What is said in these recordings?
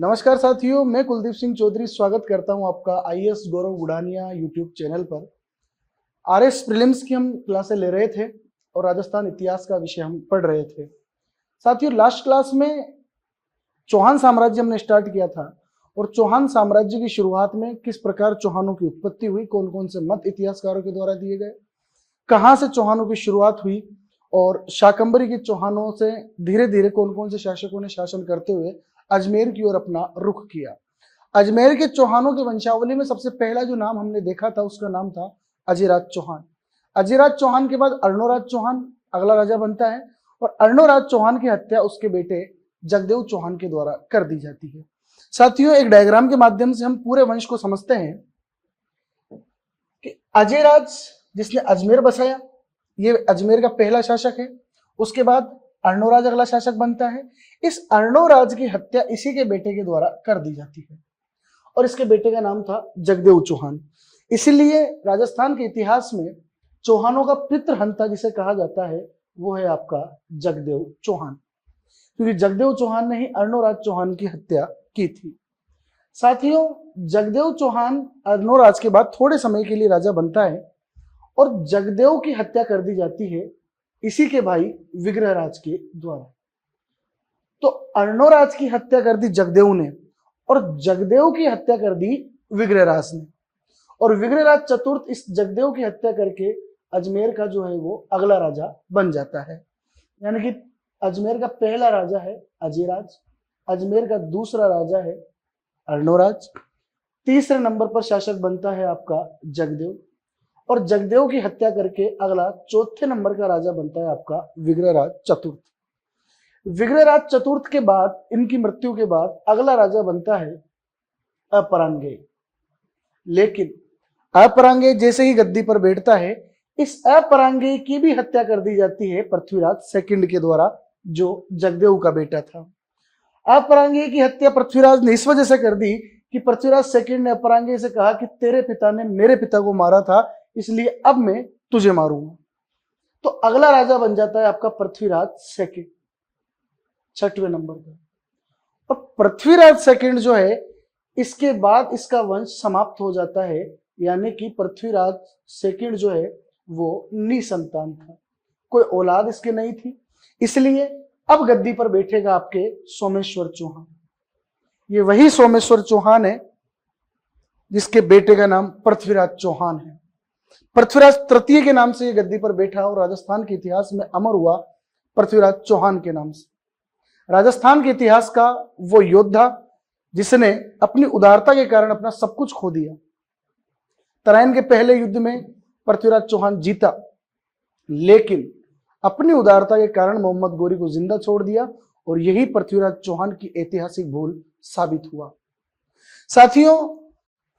नमस्कार साथियों, मैं कुलदीप सिंह चौधरी स्वागत करता हूं आपका आईएएस गौरव गुड़ानिया यूट्यूब चैनल पर। आरएस प्रीलिम्स की हम क्लासें ले रहे थे और राजस्थान इतिहास का विषय हम पढ़ रहे थे। साथियों, लास्ट क्लास में चौहान साम्राज्य हमने स्टार्ट किया था और चौहान साम्राज्य की शुरुआत में किस प्रकार चौहानों की उत्पत्ति हुई, कौन कौन से मत इतिहासकारों के द्वारा दिए गए, कहां से चौहानों की शुरुआत हुई और शाकंभरी के चौहानों से धीरे धीरे कौन कौन से शासकों ने शासन करते हुए अजमेर की ओर अपना रुख किया। अजमेर के चौहानों की वंशावली में सबसे पहला जो नाम हमने देखा था उसका नाम था अजिराज चौहान। अजिराज चौहान के बाद अर्णोराज चौहान अगला राजा बनता है और अर्णोराज चौहान की हत्या उसके बेटे जगदेव चौहान के द्वारा कर दी जाती है। साथियों, एक डायग्राम के माध्यम से हम पूरे वंश को समझते हैं कि अजयराज जिसने अजमेर बसाया, ये अजमेर का पहला शासक है। उसके बाद अर्णोराज अगला शासक बनता है। इस अर्णोराज की हत्या इसी के बेटे के द्वारा कर दी जाती है और इसके बेटे का नाम था जगदेव चौहान। इसीलिए राजस्थान के इतिहास में चौहानों का पितृहंता जिसे कहा जाता है वो है आपका जगदेव चौहान, क्योंकि जगदेव चौहान ने ही अर्णोराज चौहान की हत्या की थी। साथियों, जगदेव चौहान अर्णोराज के बाद थोड़े समय के लिए राजा बनता है और जगदेव की हत्या कर दी जाती है इसी के भाई विग्रहराज के द्वारा। तो अर्णोराज की हत्या कर दी जगदेव ने और जगदेव की हत्या कर दी विग्रहराज ने, और विग्रहराज चतुर्थ इस जगदेव की हत्या करके अजमेर का जो है वो अगला राजा बन जाता है। यानी कि अजमेर का पहला राजा है अजयराज, अजमेर का दूसरा राजा है अर्णोराज, तीसरे नंबर पर शासक बनता है आपका जगदेव और जगदेव की हत्या करके अगला चौथे नंबर का राजा बनता है आपका विग्रहराज चतुर्थ। विग्रहराज चतुर्थ के बाद, इनकी मृत्यु के बाद अगला राजा बनता है अपरांगेय। लेकिन अपरांगेय जैसे ही गद्दी पर बैठता है, इस अपरांगेय की भी हत्या कर दी जाती है पृथ्वीराज सेकंड के द्वारा, जो जगदेव का बेटा था। अपरांगेय की हत्या पृथ्वीराज ने इस वजह से कर दी कि पृथ्वीराज सेकंड ने अपरांगेय से कहा कि तेरे पिता ने मेरे पिता को मारा था, इसलिए अब मैं तुझे मारूंगा। तो अगला राजा बन जाता है आपका पृथ्वीराज सेकंड, छठवें नंबर पर। और पृथ्वीराज सेकंड जो है, इसके बाद इसका वंश समाप्त हो जाता है, यानी कि पृथ्वीराज सेकंड जो है वो निसंतान था, कोई औलाद इसके नहीं थी। इसलिए अब गद्दी पर बैठेगा आपके सोमेश्वर चौहान। ये वही सोमेश्वर चौहान है जिसके बेटे का नाम पृथ्वीराज चौहान है। पृथ्वीराज तृतीय के नाम से ये गद्दी पर बैठा और राजस्थान के इतिहास में अमर हुआ पृथ्वीराज चौहान के नाम से। राजस्थान के इतिहास का वो योद्धा जिसने अपनी उदारता के कारण अपना सब कुछ खो दिया। तराइन के पहले युद्ध में पृथ्वीराज चौहान जीता, लेकिन अपनी उदारता के कारण मोहम्मद गोरी को जिंदा छोड़ दिया और यही पृथ्वीराज चौहान की ऐतिहासिक भूल साबित हुआ। साथियों,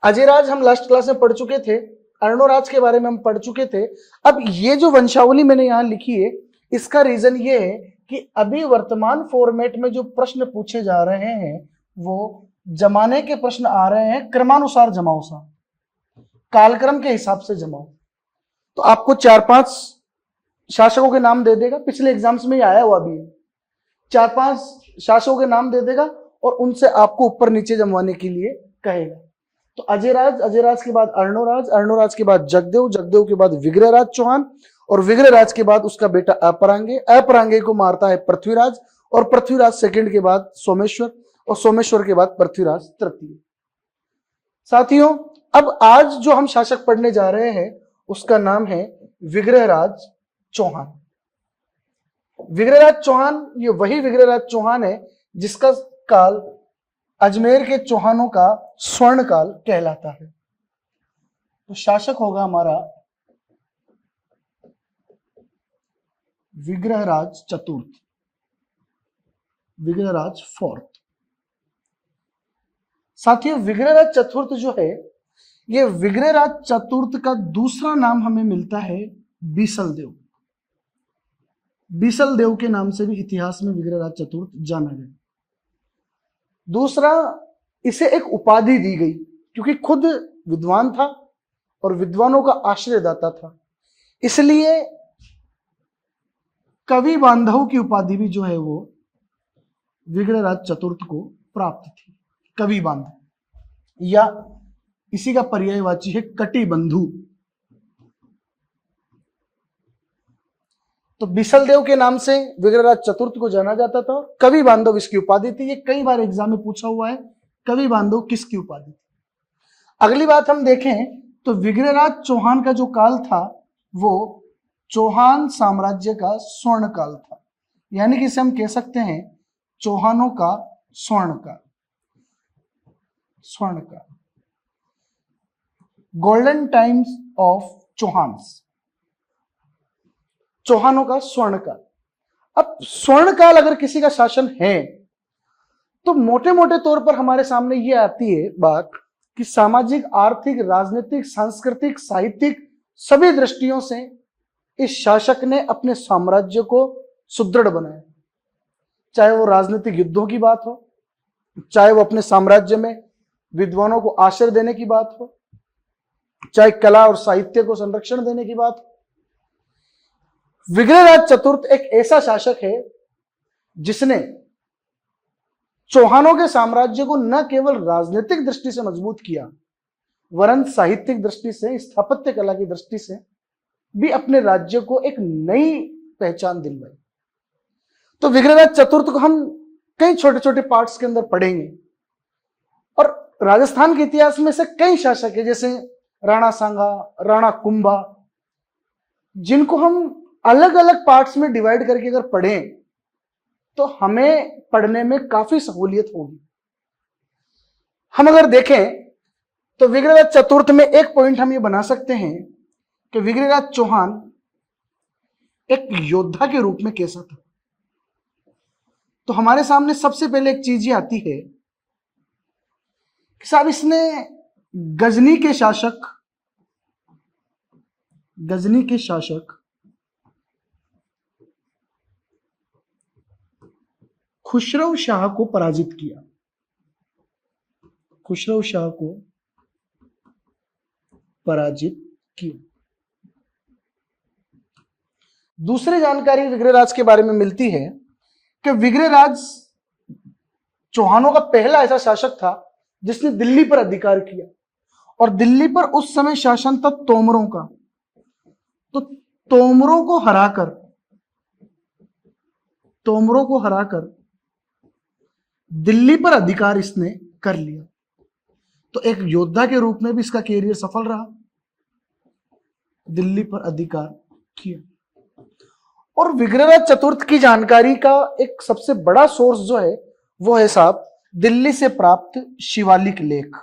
अजयराज हम लास्ट क्लास में पढ़ चुके थे, अर्णोराज के बारे में हम पढ़ चुके थे। अब ये जो वंशावली मैंने यहां लिखी है, इसका रीजन ये है कि अभी वर्तमान फॉर्मेट में जो प्रश्न पूछे जा रहे हैं वो जमाने के प्रश्न आ रहे हैं, क्रमानुसार जमाओ सा, कालक्रम के हिसाब से जमाओ। तो आपको 4-5 शासकों के नाम दे देगा, पिछले एग्जाम्स में ही आया हुआ भी है। 4-5 शासकों के नाम दे देगा और उनसे आपको ऊपर नीचे जमवाने के लिए कहेगा। तो अजयराज, अजयराज के बाद अर्णोराज, अर्णोराज के बाद जगदेव, जगदेव के बाद विग्रहराज चौहान और विग्रहराज के बाद उसका बेटा अपरांगेय, अपरांगेय को मारता है पृथ्वीराज और पृथ्वीराज सेकंड के बाद सोमेश्वर और सोमेश्वर के बाद पृथ्वीराज तृतीय। साथियों, अब आज जो हम शासक पढ़ने जा रहे हैं उसका नाम है विग्रहराज चौहान। विग्रहराज चौहान ये वही विग्रहराज चौहान है जिसका काल अजमेर के चौहानों का स्वर्ण काल कहलाता है। तो शासक होगा हमारा विग्रहराज चतुर्थ, विग्रहराज फोर्थ। साथियों, विग्रहराज चतुर्थ जो है, ये विग्रहराज चतुर्थ का दूसरा नाम हमें मिलता है बीसल देव। बीसल देव के नाम से भी इतिहास में विग्रहराज चतुर्थ जाना गया। दूसरा, इसे एक उपाधि दी गई क्योंकि खुद विद्वान था और विद्वानों का आश्रयदाता था, इसलिए कवि बांधव की उपाधि भी जो है वो विग्रहराज चतुर्थ को प्राप्त थी। कवि बांध, या इसी का पर्यायवाची है कटिबंधु। तो बिसलदेव के नाम से विग्रहराज चतुर्थ को जाना जाता था। कवि बांधव इसकी उपाधि थी। ये कई बार एग्जाम में पूछा हुआ है, कवि बांधव किसकी उपाधि थी। अगली बात हम देखें तो विग्रहराज चौहान का जो काल था वो चौहान साम्राज्य का स्वर्ण काल था, यानी कि इसे हम कह सकते हैं चौहानों का स्वर्ण काल, स्वर्ण काल, गोल्डन टाइम्स ऑफ चौहान्स, चौहानों का स्वर्ण काल। अब स्वर्ण काल अगर किसी का शासन है तो मोटे मोटे तौर पर हमारे सामने ये आती है बात कि सामाजिक, आर्थिक, राजनीतिक, सांस्कृतिक, साहित्यिक सभी दृष्टियों से इस शासक ने अपने साम्राज्य को सुदृढ़ बनाया। चाहे वो राजनीतिक युद्धों की बात हो, चाहे वो अपने साम्राज्य में विद्वानों को आश्रय देने की बात हो, चाहे कला और साहित्य को संरक्षण देने की बात हो। विग्रहराज चतुर्थ एक ऐसा शासक है जिसने चौहानों के साम्राज्य को न केवल राजनीतिक दृष्टि से मजबूत किया, वरन साहित्यिक दृष्टि से, स्थापत्य कला की दृष्टि से भी अपने राज्य को एक नई पहचान दिलवाई। तो विग्रहराज चतुर्थ को हम कई छोटे छोटे पार्ट्स के अंदर पढ़ेंगे, और राजस्थान के इतिहास में से कई शासक है जैसे राणा सांगा, राणा कुंभा, जिनको हम अलग अलग पार्ट्स में डिवाइड करके अगर पढ़ें तो हमें पढ़ने में काफी सहूलियत होगी। हम अगर देखें तो विग्रहराज चतुर्थ में एक पॉइंट हम ये बना सकते हैं कि विग्रहराज चौहान एक योद्धा के रूप में कैसा था। तो हमारे सामने सबसे पहले एक चीज ये आती है कि साहब इसने गजनी के शासक खुसरो शाह को पराजित किया। खुसरो शाह को पराजित किया। दूसरी जानकारी विग्रहराज के बारे में मिलती है कि विग्रहराज चौहानों का पहला ऐसा शासक था जिसने दिल्ली पर अधिकार किया, और दिल्ली पर उस समय शासन था तोमरों का। तो तोमरों को हराकर दिल्ली पर अधिकार इसने कर लिया। तो एक योद्धा के रूप में भी इसका कैरियर सफल रहा, दिल्ली पर अधिकार किया। और विग्रहराज चतुर्थ की जानकारी का एक सबसे बड़ा सोर्स जो है वो है साहब दिल्ली से प्राप्त शिवालिक लेख।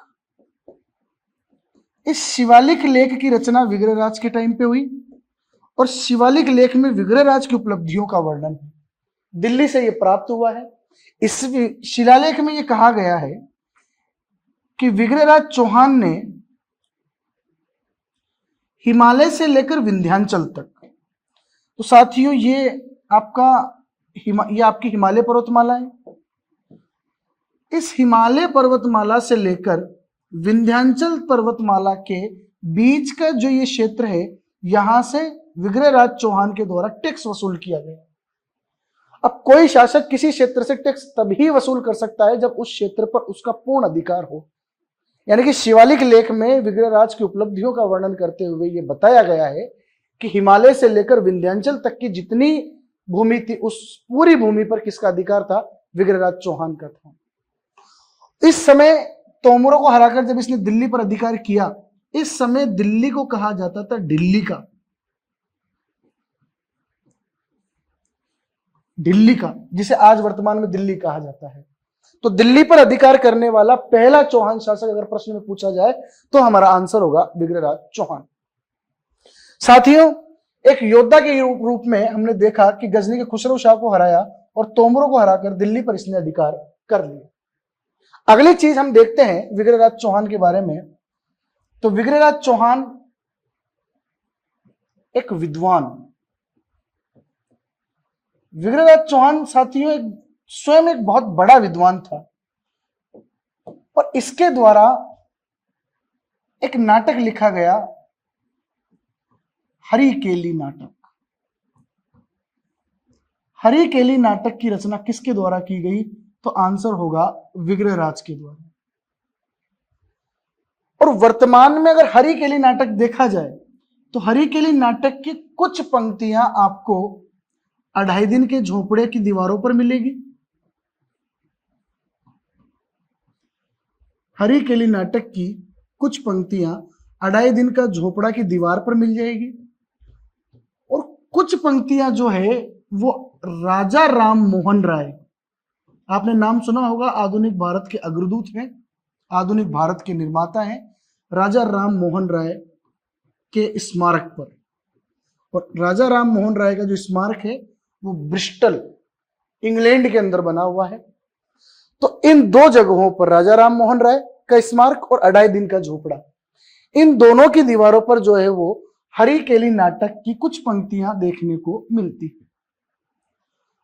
इस शिवालिक लेख की रचना विग्रहराज के टाइम पे हुई, और शिवालिक लेख में विग्रहराज की उपलब्धियों का वर्णन दिल्ली से यह प्राप्त हुआ है। इस शिलालेख में यह कहा गया है कि विग्रहराज चौहान ने हिमालय से लेकर विंध्याचल तक, तो साथियों ये आपकी हिमालय पर्वतमाला है। इस हिमालय पर्वतमाला से लेकर विंध्याचल पर्वतमाला के बीच का जो ये क्षेत्र है, यहां से विग्रहराज चौहान के द्वारा टैक्स वसूल किया गया। अब कोई शासक किसी क्षेत्र से टैक्स तभी वसूल कर सकता है जब उस क्षेत्र पर उसका पूर्ण अधिकार हो। यानी कि शिवालिक लेख में विग्रहराज की उपलब्धियों का वर्णन करते हुए यह बताया गया है कि हिमालय से लेकर विंध्याचल तक की जितनी भूमि थी उस पूरी भूमि पर किसका अधिकार था? विग्रहराज चौहान का था। इस समय तोमरों को हराकर जब इसने दिल्ली पर अधिकार किया, इस समय दिल्ली को कहा जाता था दिल्ली का, जिसे आज वर्तमान में दिल्ली कहा जाता है। तो दिल्ली पर अधिकार करने वाला पहला चौहान शासक अगर प्रश्न में पूछा जाए तो हमारा आंसर होगा विग्रहराज चौहान। साथियों, एक योद्धा के रूप में हमने देखा कि गजनी के खुसरो शाह को हराया और तोमरों को हराकर दिल्ली पर इसने अधिकार कर लिया। अगली चीज हम देखते हैं विग्रहराज चौहान के बारे में। तो विग्रहराज चौहान एक विद्वान, विग्रहराज चौहान साथियों स्वयं एक बहुत बड़ा विद्वान था, और इसके द्वारा एक नाटक लिखा गया, हरिकेली नाटक। हरिकेली नाटक की रचना किसके द्वारा की गई? तो आंसर होगा विग्रहराज के द्वारा। और वर्तमान में अगर हरिकेली नाटक देखा जाए तो हरिकेली नाटक की कुछ पंक्तियां आपको 2.5 दिन के झोपड़े की दीवारों पर मिलेगी। हरिकेली नाटक की कुछ पंक्तियां 2.5 दिन का झोपड़ा की दीवार पर मिल जाएगी और कुछ पंक्तियां जो है वो राजा राम मोहन राय, आपने नाम सुना होगा, आधुनिक भारत के अग्रदूत हैं, आधुनिक भारत के निर्माता हैं, राजा राम मोहन राय के स्मारक पर। और राजा राम मोहन राय का जो स्मारक है वो ब्रिस्टल इंग्लैंड के अंदर बना हुआ है। तो इन दो जगहों पर राजा राम मोहन राय का स्मारक और 2.5 दिन का झोपड़ा, इन दोनों की दीवारों पर जो है वो हरिकेली नाटक की कुछ पंक्तियां देखने को मिलती है।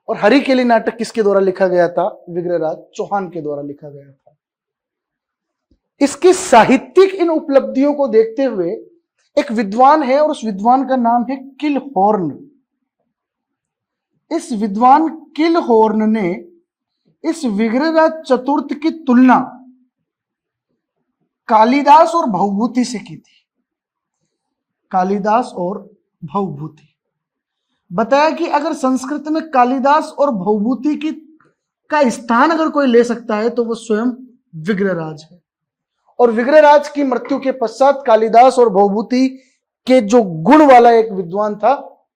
और हरिकेली नाटक किसके द्वारा लिखा गया था? विग्रहराज चौहान के द्वारा लिखा गया था। इसकी साहित्यिक इन उपलब्धियों को देखते हुए एक विद्वान है और उस विद्वान का नाम है किलहॉर्न। इस विद्वान किलहॉर्न ने इस विग्रहराज चतुर्थ की तुलना कालिदास और भवभूति से की थी। कालिदास और भवभूति, बताया कि अगर संस्कृत में कालिदास और भवभूति की का स्थान अगर कोई ले सकता है तो वो स्वयं विग्रहराज है। और विग्रहराज की मृत्यु के पश्चात कालिदास और भवभूति के जो गुण वाला एक विद्वान था,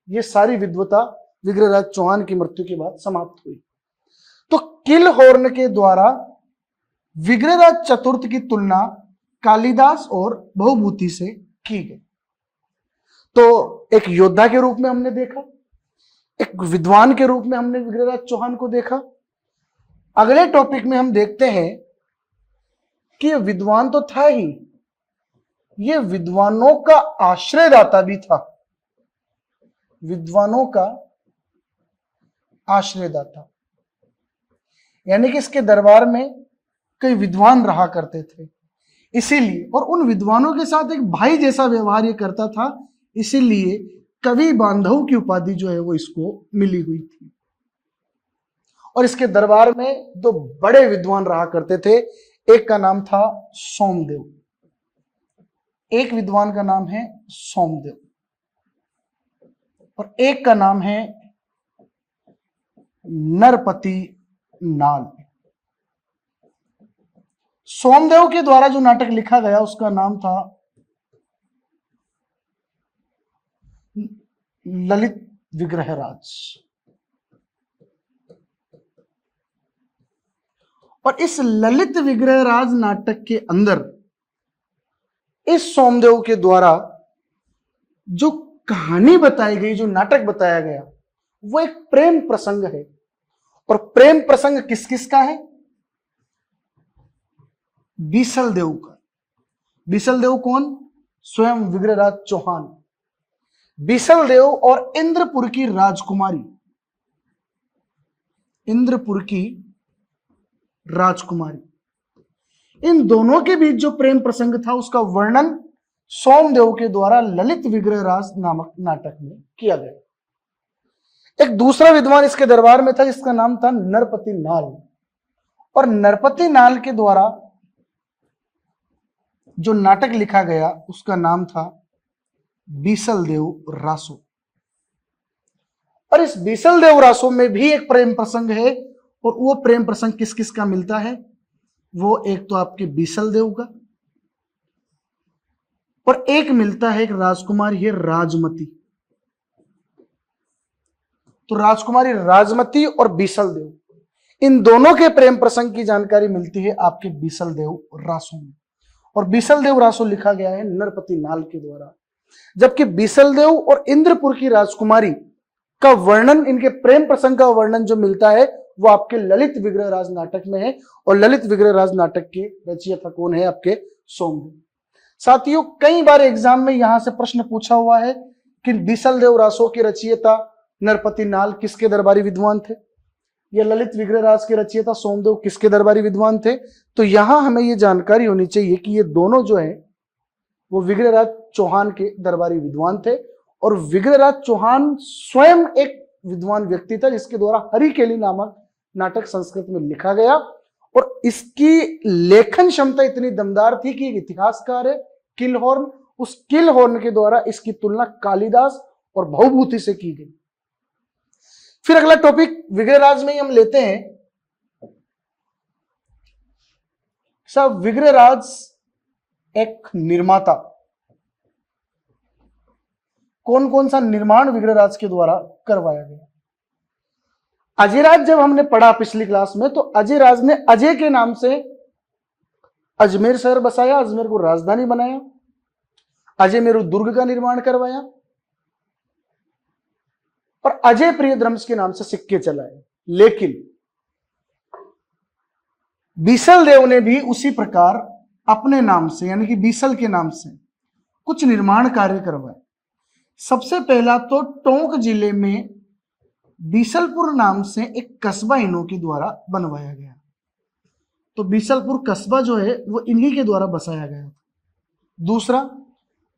ये सारी विद्वता विग्रहराज चौहान की मृत्यु के बाद समाप्त हुई। तो किलहॉर्न के द्वारा विग्रहराज चतुर्थ की तुलना कालिदास और भवभूति से की गई। तो एक योद्धा के रूप में हमने देखा, एक विद्वान के रूप में हमने विग्रहराज चौहान को देखा। अगले टॉपिक में हम देखते हैं कि यह विद्वान तो था ही, यह विद्वानों का आश्रयदाता भी था। विद्वानों का आश्रयदाता, यानी कि इसके दरबार में कई विद्वान रहा करते थे, इसीलिए, और उन विद्वानों के साथ एक भाई जैसा व्यवहार ये करता था, इसीलिए कवि बांधव की उपाधि जो है वो इसको मिली हुई थी। और इसके दरबार में दो बड़े विद्वान रहा करते थे, एक का नाम था सोमदेव, एक विद्वान का नाम है सोमदेव और एक का नाम है नरपति नाल। सोमदेव के द्वारा जो नाटक लिखा गया उसका नाम था ललित विग्रहराज। और इस ललित विग्रहराज नाटक के अंदर इस सोमदेव के द्वारा जो कहानी बताई गई, जो नाटक बताया गया, वो एक प्रेम प्रसंग है। और प्रेम प्रसंग किस किस का है? बीसल देव का। बीसल देव कौन? स्वयं विग्रहराज चौहान। बीसल देव और इंद्रपुर की राजकुमारी, इंद्रपुर की राजकुमारी, इन दोनों के बीच जो प्रेम प्रसंग था उसका वर्णन सोमदेव के द्वारा ललित विग्रहराज नामक नाटक में किया गया। एक दूसरा विद्वान इसके दरबार में था जिसका नाम था नरपति नाल। और नरपति नाल के द्वारा जो नाटक लिखा गया उसका नाम था बीसल देव रासो। और इस बीसल देव रासो में भी एक प्रेम प्रसंग है, और वो प्रेम प्रसंग किस किस का मिलता है? वो एक तो आपके बीसल देव का, और एक मिलता है एक राजकुमारी है राजमती। तो राजकुमारी राजमती और बीसल देव, इन दोनों के प्रेम प्रसंग की जानकारी मिलती है आपके बीसल देव रासो में। और बीसल देव रासो लिखा गया है नरपति नाल के द्वारा, जबकि बीसल देव और इंद्रपुर की राजकुमारी का वर्णन, इनके प्रेम प्रसंग का वर्णन जो मिलता है वो आपके ललित विग्रहराज नाटक में है। और ललित विग्रहराज नाटक के रचयिता कौन है? आपके सोमदेव। साथियों, कई बार एग्जाम में यहां से प्रश्न पूछा हुआ है कि बीसल देव रासो के रचयिता नरपति नाल किसके दरबारी विद्वान थे, या ललित विग्रहराज के रचयिता सोमदेव किसके दरबारी विद्वान थे। तो यहां हमें यह जानकारी होनी चाहिए कि ये दोनों जो है वो विग्रहराज चौहान के दरबारी विद्वान थे। और विग्रहराज चौहान स्वयं एक विद्वान व्यक्ति था जिसके द्वारा हरिकेली नामक नाटक संस्कृत में लिखा गया। और इसकी लेखन क्षमता इतनी दमदार थी कि एक इतिहासकार है किलहॉर्न, उस किलहॉर्न के द्वारा इसकी तुलना कालिदास और भवभूति से की गई। फिर अगला टॉपिक विग्रहराज में ही हम लेते हैं। साहब विग्रहराज एक निर्माता, कौन कौन सा निर्माण विग्रहराज के द्वारा करवाया गया? अजयराज जब हमने पढ़ा पिछली क्लास में, तो अजयराज ने अजय के नाम से अजमेर शहर बसाया, अजमेर को राजधानी बनाया, अजयमेरु दुर्ग का निर्माण करवाया और अजय प्रियद्रम्स के नाम से सिक्के चलाए। लेकिन बीसल देव ने भी उसी प्रकार अपने नाम से, यानी कि बीसल के नाम से कुछ निर्माण कार्य करवाए। सबसे पहला तो टोंक जिले में बीसलपुर नाम से एक कस्बा इन्हों के द्वारा बनवाया गया। तो बीसलपुर कस्बा जो है वो इन्हीं के द्वारा बसाया गया था। दूसरा,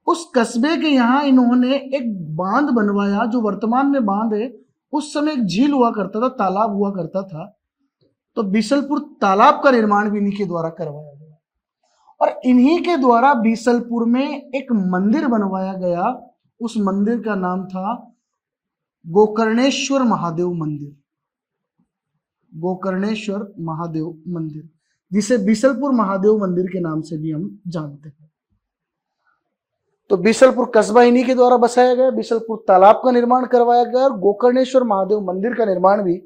उस कस्बे के यहां इन्होंने एक बांध बनवाया, जो वर्तमान में बांध है, उस समय एक झील हुआ करता था, तालाब हुआ करता था। तो बीसलपुर तालाब का निर्माण भी इन्हीं के द्वारा करवाया गया और इन्हीं के द्वारा बीसलपुर में एक मंदिर बनवाया गया। उस मंदिर का नाम था गोकर्णेश्वर महादेव मंदिर, गोकर्णेश्वर महादेव मंदिर, जिसे बीसलपुर महादेव मंदिर के नाम से भी हम जानते हैं। तो बीसलपुर कस्बा इन्हीं के द्वारा बसाया गया, बीसलपुर तालाब का निर्माण करवाया गया और गोकर्णेश्वर महादेव मंदिर का निर्माण भी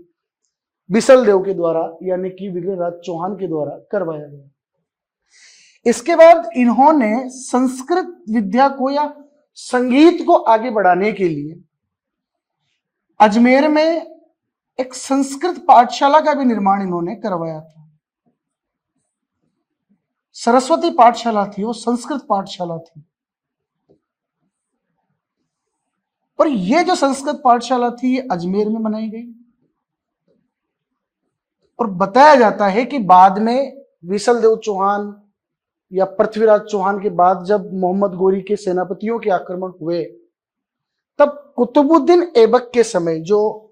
बीसल देव के द्वारा, यानी कि विग्रहराज चौहान के द्वारा करवाया गया। इसके बाद इन्होंने संस्कृत विद्या को या संगीत को आगे बढ़ाने के लिए अजमेर में एक संस्कृत पाठशाला का भी निर्माण इन्होंने करवाया था। सरस्वती पाठशाला थी, वो संस्कृत पाठशाला थी। और ये जो संस्कृत पाठशाला थी ये अजमेर में बनाई गई और बताया जाता है कि बाद में बीसल देव चौहान या पृथ्वीराज चौहान के बाद जब मोहम्मद गोरी के सेनापतियों के आक्रमण हुए, तब कुतुबुद्दीन ऐबक के समय, जो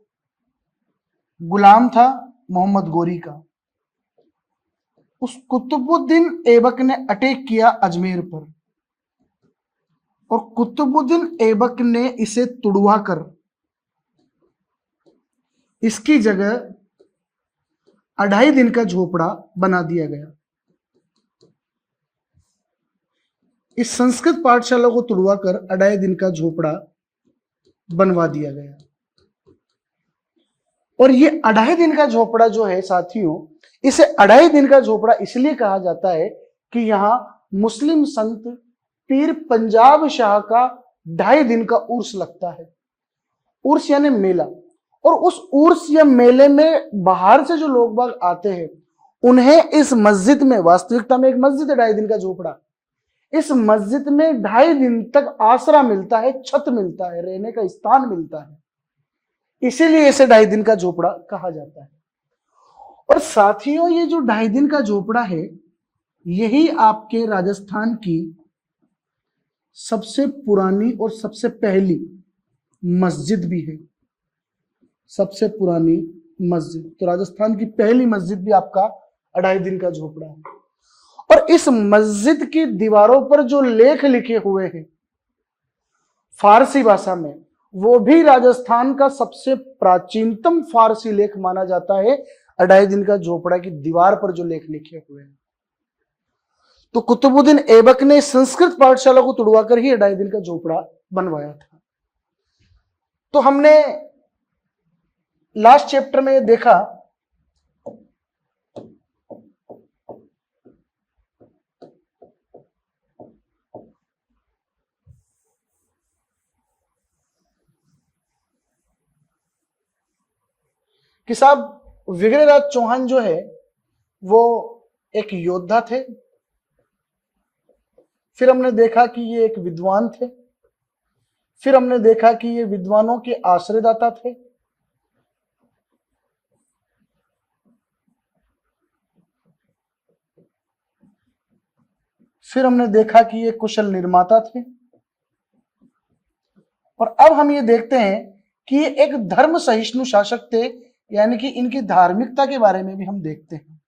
गुलाम था मोहम्मद गोरी का, उस कुतुबुद्दीन ऐबक ने अटैक किया अजमेर पर और कुतुबुद्दीन ऐबक ने इसे तुड़वा कर इसकी जगह 2.5 दिन का झोपड़ा बना दिया गया। इस संस्कृत पाठशाला को तुड़वा कर 2.5 दिन का झोपड़ा बनवा दिया गया। और ये 2.5 दिन का झोपड़ा जो है साथियों, इसे 2.5 दिन का झोपड़ा इसलिए कहा जाता है कि यहां मुस्लिम संत पीर पंजाब शाह का 2.5 दिन का उर्स लगता है। उर्स यानी मेला, और उस उर्स या मेले में बाहर से जो लोग बाग आते हैं उन्हें इस मस्जिद में, वास्तविकता में एक मस्जिद है 2.5 दिन का झोपड़ा, इस मस्जिद में 2.5 दिन तक आसरा मिलता है, छत मिलता है, रहने का स्थान मिलता है, इसीलिए इसे 2.5 दिन का झोपड़ा कहा जाता है। और साथियों, ये जो 2.5 दिन का झोपड़ा है, यही आपके राजस्थान की सबसे पुरानी और सबसे पहली मस्जिद भी है, सबसे पुरानी मस्जिद। तो राजस्थान की पहली मस्जिद भी आपका 2.5 दिन का झोपड़ा है। और इस मस्जिद की दीवारों पर जो लेख लिखे हुए हैं फारसी भाषा में, वो भी राजस्थान का सबसे प्राचीनतम फारसी लेख माना जाता है। 2.5 दिन का झोपड़ा की दीवार पर जो लेख लिखे हुए हैं, तो कुतुबुद्दीन ऐबक ने संस्कृत पाठशाला को तुड़वाकर ही 2.5 दिन का झोपड़ा बनवाया था। तो हमने लास्ट चैप्टर में देखा कि साहब विग्रहराज चौहान जो है वो एक योद्धा थे, फिर हमने देखा कि ये एक विद्वान थे, फिर हमने देखा कि ये विद्वानों के आश्रयदाता थे, फिर हमने देखा कि ये कुशल निर्माता थे, और अब हम ये देखते हैं कि ये एक धर्म सहिष्णु शासक थे, यानी कि इनकी धार्मिकता के बारे में भी हम देखते हैं।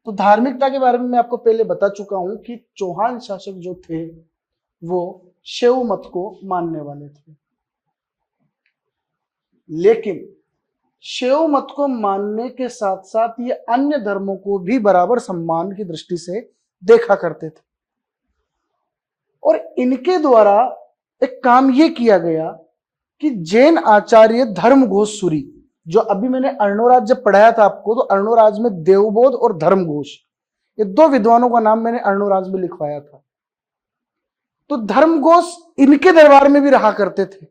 तो धार्मिकता के बारे में मैं आपको पहले बता चुका हूं कि चौहान शासक जो थे वो शैव मत को मानने वाले थे, लेकिन शैव मत को मानने के साथ साथ ये अन्य धर्मों को भी बराबर सम्मान की दृष्टि से देखा करते थे। और इनके द्वारा एक काम ये किया गया कि जैन आचार्य धर्मघोष सूरी, जो अभी मैंने अर्णोराज जब पढ़ाया था आपको, तो अर्णोराज में देवबोध और धर्मघोष, ये दो विद्वानों का नाम मैंने अर्णोराज में लिखवाया था। तो धर्मघोष इनके दरबार में भी रहा करते थे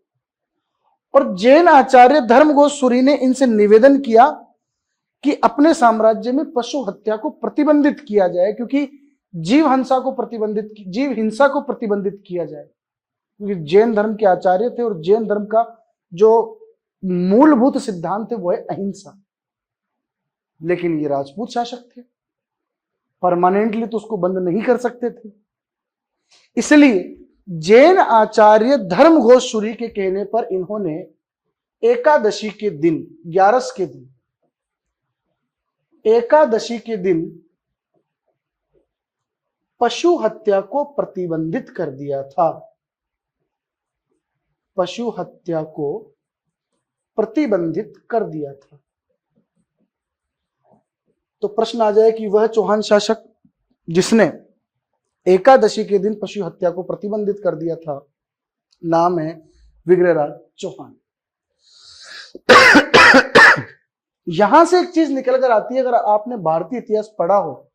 और जैन आचार्य धर्मघोष सूरी ने इनसे निवेदन किया कि अपने साम्राज्य में पशु हत्या को प्रतिबंधित किया जाए, क्योंकि जीव हिंसा को प्रतिबंधित किया जाए, क्योंकि जैन धर्म के आचार्य थे और जैन धर्म का जो मूलभूत सिद्धांत है वो है अहिंसा। लेकिन ये राजपूत शासक थे, परमानेंटली तो उसको बंद नहीं कर सकते थे, इसलिए जैन आचार्य धर्मघोष सूरी के कहने पर इन्होंने एकादशी के दिन, 11 के दिन, एकादशी के दिन पशु हत्या को प्रतिबंधित कर दिया था। पशु हत्या को प्रतिबंधित कर दिया था। तो प्रश्न आ जाए कि वह चौहान शासक जिसने एकादशी के दिन पशु हत्या को प्रतिबंधित कर दिया था, नाम है विग्रहराज चौहान। यहां से एक चीज निकल कर आती है, अगर आपने भारतीय इतिहास पढ़ा हो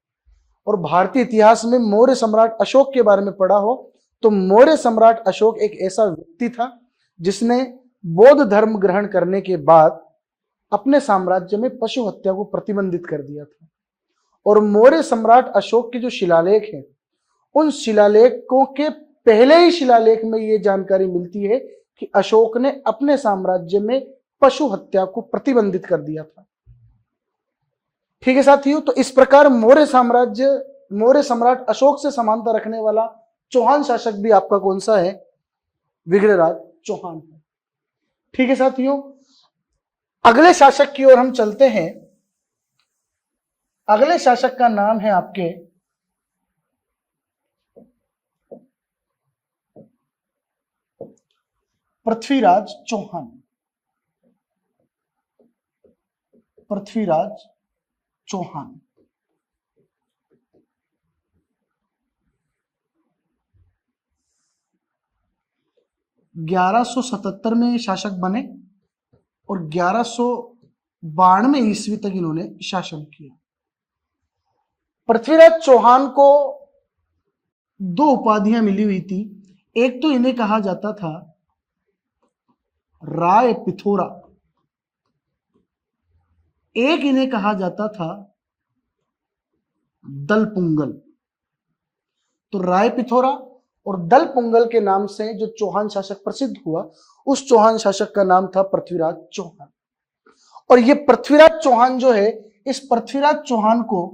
और भारतीय इतिहास में मौर्य सम्राट अशोक के बारे में पढ़ा हो, तो मौर्य सम्राट अशोक एक ऐसा व्यक्ति था जिसने बौद्ध धर्म ग्रहण करने के बाद अपने साम्राज्य में पशु हत्या को प्रतिबंधित कर दिया था। और मौर्य सम्राट अशोक के जो शिलालेख हैं, उन शिलालेखों के पहले ही शिलालेख में यह जानकारी मिलती है कि अशोक ने अपने साम्राज्य में पशु हत्या को प्रतिबंधित कर दिया था। ठीक है साथियों, तो इस प्रकार मौर्य सम्राट अशोक से समानता रखने वाला चौहान शासक भी आपका कौन सा है? विग्रहराज चौहान है। ठीक है साथियों, अगले शासक की ओर हम चलते हैं। अगले शासक का नाम है आपके पृथ्वीराज चौहान। पृथ्वीराज चौहान 1177 में शासक बने और 1192 ईस्वी तक इन्होंने शासन किया। पृथ्वीराज चौहान को दो उपाधियां मिली हुई थी। एक तो इन्हें कहा जाता था राय पिथोरा, एक इन्हें कहा जाता था दलपुंगल। तो राय पिथोरा और दलपुंगल के नाम से जो चौहान शासक प्रसिद्ध हुआ, उस चौहान शासक का नाम था पृथ्वीराज चौहान। और ये पृथ्वीराज चौहान जो है, इस पृथ्वीराज चौहान को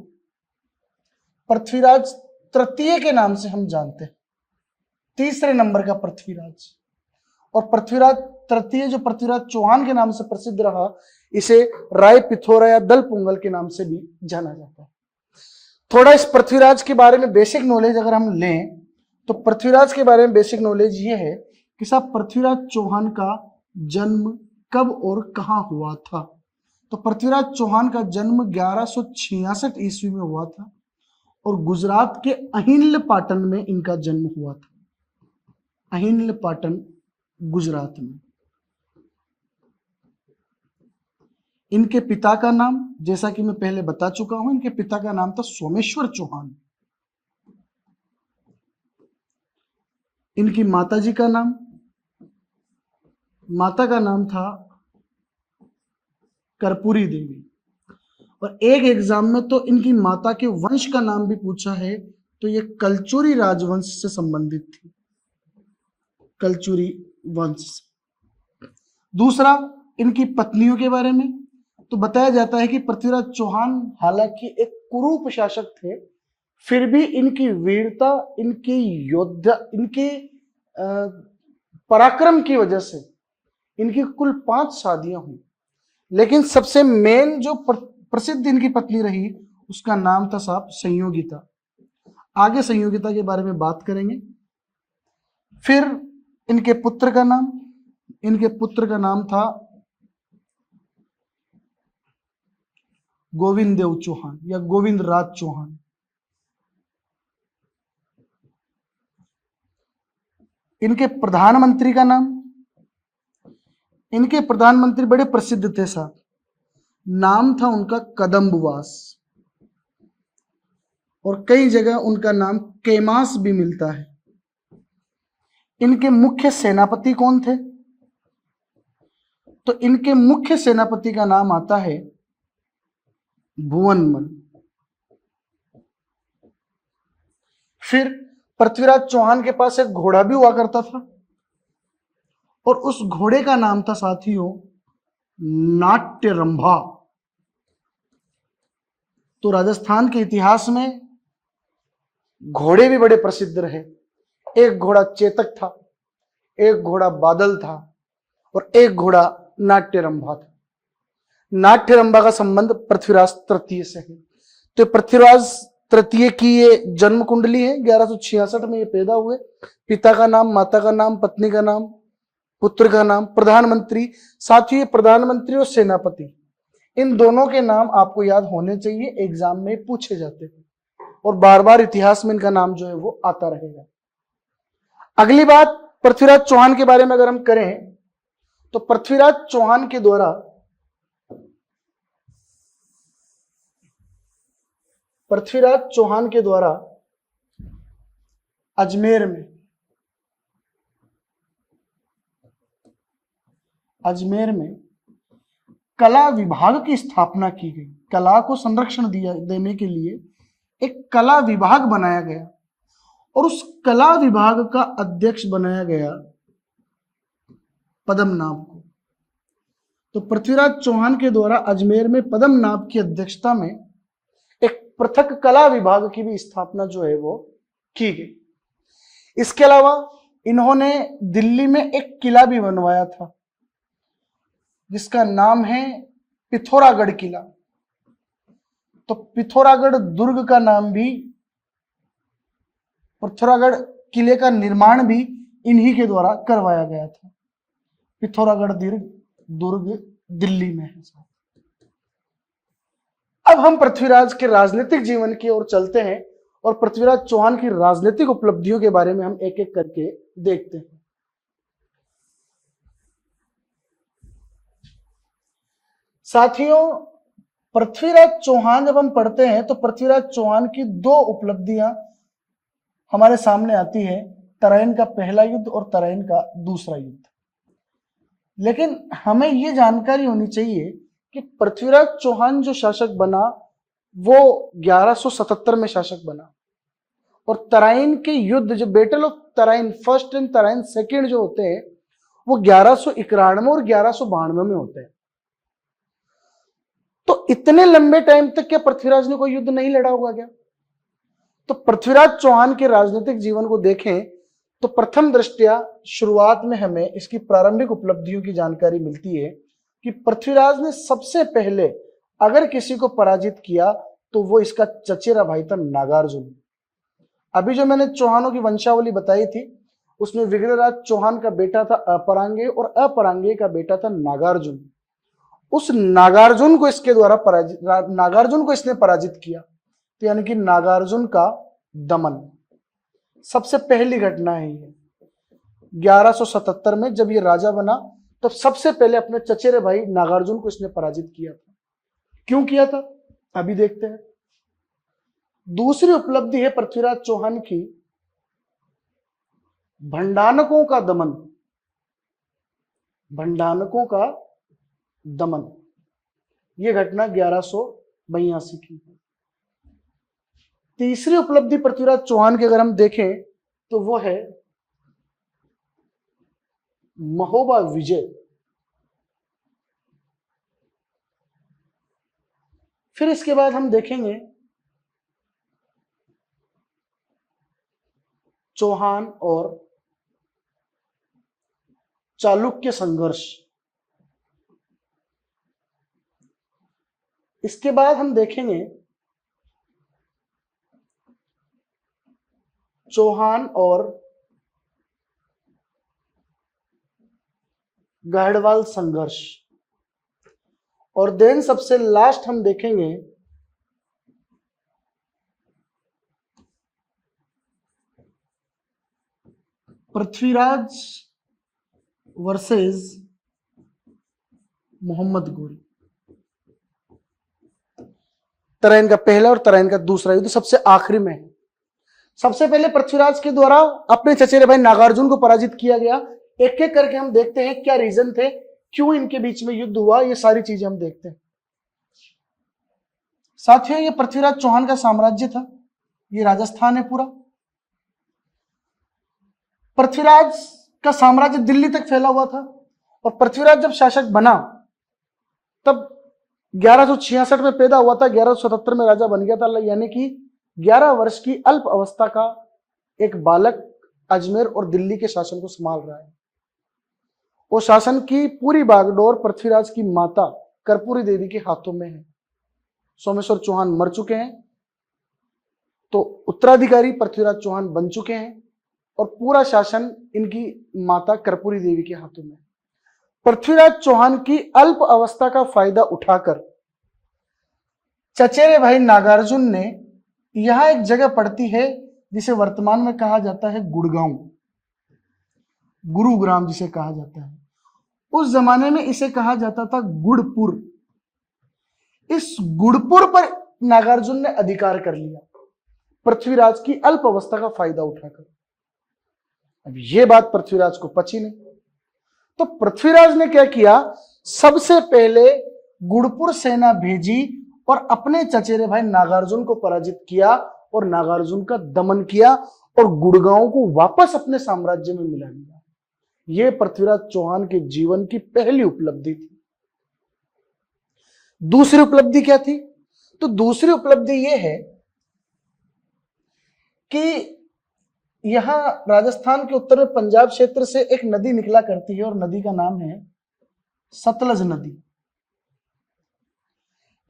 पृथ्वीराज तृतीय के नाम से हम जानते हैं, तीसरे नंबर का पृथ्वीराज। और पृथ्वीराज तृतीय जो पृथ्वीराज चौहान के नाम से प्रसिद्ध रहा, इसे राय पिथोरा या दलपुंगल के नाम से भी जाना जाता है। थोड़ा इस पृथ्वीराज के बारे में बेसिक नॉलेज अगर हम लें, तो पृथ्वीराज के बारे में बेसिक नॉलेज ये है कि साहब पृथ्वीराज चौहान का जन्म कब और कहां हुआ था। तो पृथ्वीराज चौहान का जन्म 1166 ईस्वी में हुआ था और गुजरात के अहिन्ल पाटन में इनका जन्म हुआ था। अहिन्ल पाटन गुजरात में। इनके पिता का नाम, जैसा कि मैं पहले बता चुका हूं, इनके पिता का नाम था सोमेश्वर चौहान। इनकी माताजी का नाम, माता का नाम था कर्पूरी देवी। और एक एग्जाम में तो इनकी माता के वंश का नाम भी पूछा है, तो ये कलचुरी राजवंश से संबंधित थी, कलचुरी वंश। दूसरा, इनकी पत्नियों के बारे में तो बताया जाता है कि पृथ्वीराज चौहान हालांकि एक कुरूप शासक थे, फिर भी इनकी वीरता, इनकी योद्धा, इनकी पराक्रम की वजह से इनकी कुल 5 शादियां हुई। लेकिन सबसे मेन जो प्रसिद्ध इनकी पत्नी रही, उसका नाम था साहब संयोगिता। आगे संयोगिता के बारे में बात करेंगे। फिर इनके पुत्र का नाम, इनके पुत्र का नाम था गोविंद देव चौहान या गोविंद राज चौहान। इनके प्रधानमंत्री का नाम, इनके प्रधानमंत्री बड़े प्रसिद्ध थे साहब, नाम था उनका कदम्बवास, और कई जगह उनका नाम केमास भी मिलता है। इनके मुख्य सेनापति कौन थे? तो इनके मुख्य सेनापति का नाम आता है भुवनमल। फिर पृथ्वीराज चौहान के पास एक घोड़ा भी हुआ करता था, और उस घोड़े का नाम था साथियों नाट्यरंभा। तो राजस्थान के इतिहास में घोड़े भी बड़े प्रसिद्ध रहे। एक घोड़ा चेतक था, एक घोड़ा बादल था, और एक घोड़ा नाट्यरंभा था। नाट्यरंभा का संबंध पृथ्वीराज तृतीय से है। तो पृथ्वीराज तृतीय की ये जन्म कुंडली है। 1166 में ये पैदा हुए। पिता का नाम, माता का नाम, पत्नी का नाम, पुत्र का नाम, प्रधानमंत्री। साथियों, प्रधानमंत्री और सेनापति, इन दोनों के नाम आपको याद होने चाहिए, एग्जाम में पूछे जाते हैं, और बार बार इतिहास में इनका नाम जो है वो आता रहेगा। अगली बात पृथ्वीराज चौहान के बारे में अगर हम करें, तो पृथ्वीराज चौहान के द्वारा अजमेर में कला विभाग की स्थापना की गई। कला को संरक्षण देने के लिए एक कला विभाग बनाया गया, और उस कला विभाग का अध्यक्ष बनाया गया पद्मनाभ को। तो पृथ्वीराज चौहान के द्वारा अजमेर में पद्मनाभ की अध्यक्षता में एक पृथक कला विभाग की भी स्थापना जो है वो की गई। इसके अलावा इन्होंने दिल्ली में एक किला भी बनवाया था, जिसका नाम है पिथौरागढ़ किला। तो पिथौरागढ़ दुर्ग का नाम भी, पिथौरागढ़ किले का निर्माण भी इन्हीं के द्वारा करवाया गया था। पिथौरागढ़ दुर्ग दिल्ली में है। अब हम पृथ्वीराज के राजनीतिक जीवन की ओर चलते हैं, और पृथ्वीराज चौहान की राजनीतिक उपलब्धियों के बारे में हम एक एक करके देखते हैं। साथियों, पृथ्वीराज चौहान जब हम पढ़ते हैं तो पृथ्वीराज चौहान की दो उपलब्धियां हमारे सामने आती है, तराइन का पहला युद्ध और तराइन का दूसरा युद्ध। लेकिन हमें यह जानकारी होनी चाहिए कि पृथ्वीराज चौहान जो शासक बना वो 1177 में शासक बना, और तराइन के युद्ध, जो battle of Tarain first and Tarain second जो होते हैं, वो 1191 और 1192 में होते हैं। तो इतने लंबे टाइम तक क्या पृथ्वीराज ने कोई युद्ध नहीं लड़ा होगा क्या? तो पृथ्वीराज चौहान के राजनीतिक जीवन को देखें तो प्रथम दृष्टया शुरुआत में हमें इसकी प्रारंभिक उपलब्धियों की जानकारी मिलती है कि पृथ्वीराज ने सबसे पहले अगर किसी को पराजित किया तो वो इसका चचेरा भाई था नागार्जुन। अभी जो मैंने चौहानों की वंशावली बताई थी उसमें विग्रहराज चौहान का बेटा था अपरांगेय और अपरांगेय का बेटा था नागार्जुन। उस नागार्जुन को इसके द्वारा नागार्जुन को इसने पराजित किया, तो यानी कि नागार्जुन का दमन सबसे पहली घटना है। ये 1177 में जब ये राजा बना तब सबसे पहले अपने चचेरे भाई नागार्जुन को इसने पराजित किया था। क्यों किया था अभी देखते हैं। दूसरी उपलब्धि है पृथ्वीराज चौहान की भंडानकों का दमन। भंडानकों का दमन, यह घटना 1182 की है। तीसरी उपलब्धि पृथ्वीराज चौहान की अगर हम देखें तो वो है महोबा विजय। फिर इसके बाद हम देखेंगे चौहान और चालुक्य संघर्ष। इसके बाद हम देखेंगे चौहान और गढ़वाल संघर्ष। और देन सबसे लास्ट हम देखेंगे पृथ्वीराज वर्सेस मोहम्मद गोरी। तराइन का पहला और तराइन का दूसरा युद्ध सबसे आखिरी में है। सबसे पहले पृथ्वीराज के द्वारा अपने चचेरे भाई नागार्जुन को पराजित किया गया। एक एक करके हम देखते हैं क्या रीजन थे, क्यों इनके बीच में युद्ध हुआ, ये सारी चीजें हम देखते हैं। साथियों, ये पृथ्वीराज चौहान का साम्राज्य था, ये राजस्थान है पूरा। पृथ्वीराज का साम्राज्य दिल्ली तक फैला हुआ था और पृथ्वीराज जब शासक बना तब 1166 में पैदा हुआ था, 1177 में राजा बन गया था, यानी कि 11 वर्ष की अल्प अवस्था का एक बालक अजमेर और दिल्ली के शासन को संभाल रहा है। वो शासन की पूरी बागडोर पृथ्वीराज की माता कर्पूरी देवी के हाथों में है। सोमेश्वर चौहान मर चुके हैं तो उत्तराधिकारी पृथ्वीराज चौहान बन चुके हैं और पूरा शासन इनकी माता कर्पूरी देवी के हाथों में। पृथ्वीराज चौहान की अल्प अवस्था का फायदा उठाकर चचेरे भाई नागार्जुन ने, यहां एक जगह पड़ती है जिसे वर्तमान में कहा जाता है गुड़गांव, गुरुग्राम जिसे कहा जाता है, उस जमाने में इसे कहा जाता था गुड़पुर। इस गुड़पुर पर नागार्जुन ने अधिकार कर लिया पृथ्वीराज की अल्प अवस्था का फायदा उठाकर। अब यह बात पृथ्वीराज को पची नहीं, तो पृथ्वीराज ने क्या किया, सबसे पहले गुड़पुर सेना भेजी और अपने चचेरे भाई नागार्जुन को पराजित किया और नागार्जुन का दमन किया और गुड़गांव को वापस अपने साम्राज्य में मिला लिया। यह पृथ्वीराज चौहान के जीवन की पहली उपलब्धि थी। दूसरी उपलब्धि क्या थी? तो दूसरी उपलब्धि यह है कि यहां राजस्थान के उत्तर में पंजाब क्षेत्र से एक नदी निकला करती है और नदी का नाम है सतलज नदी।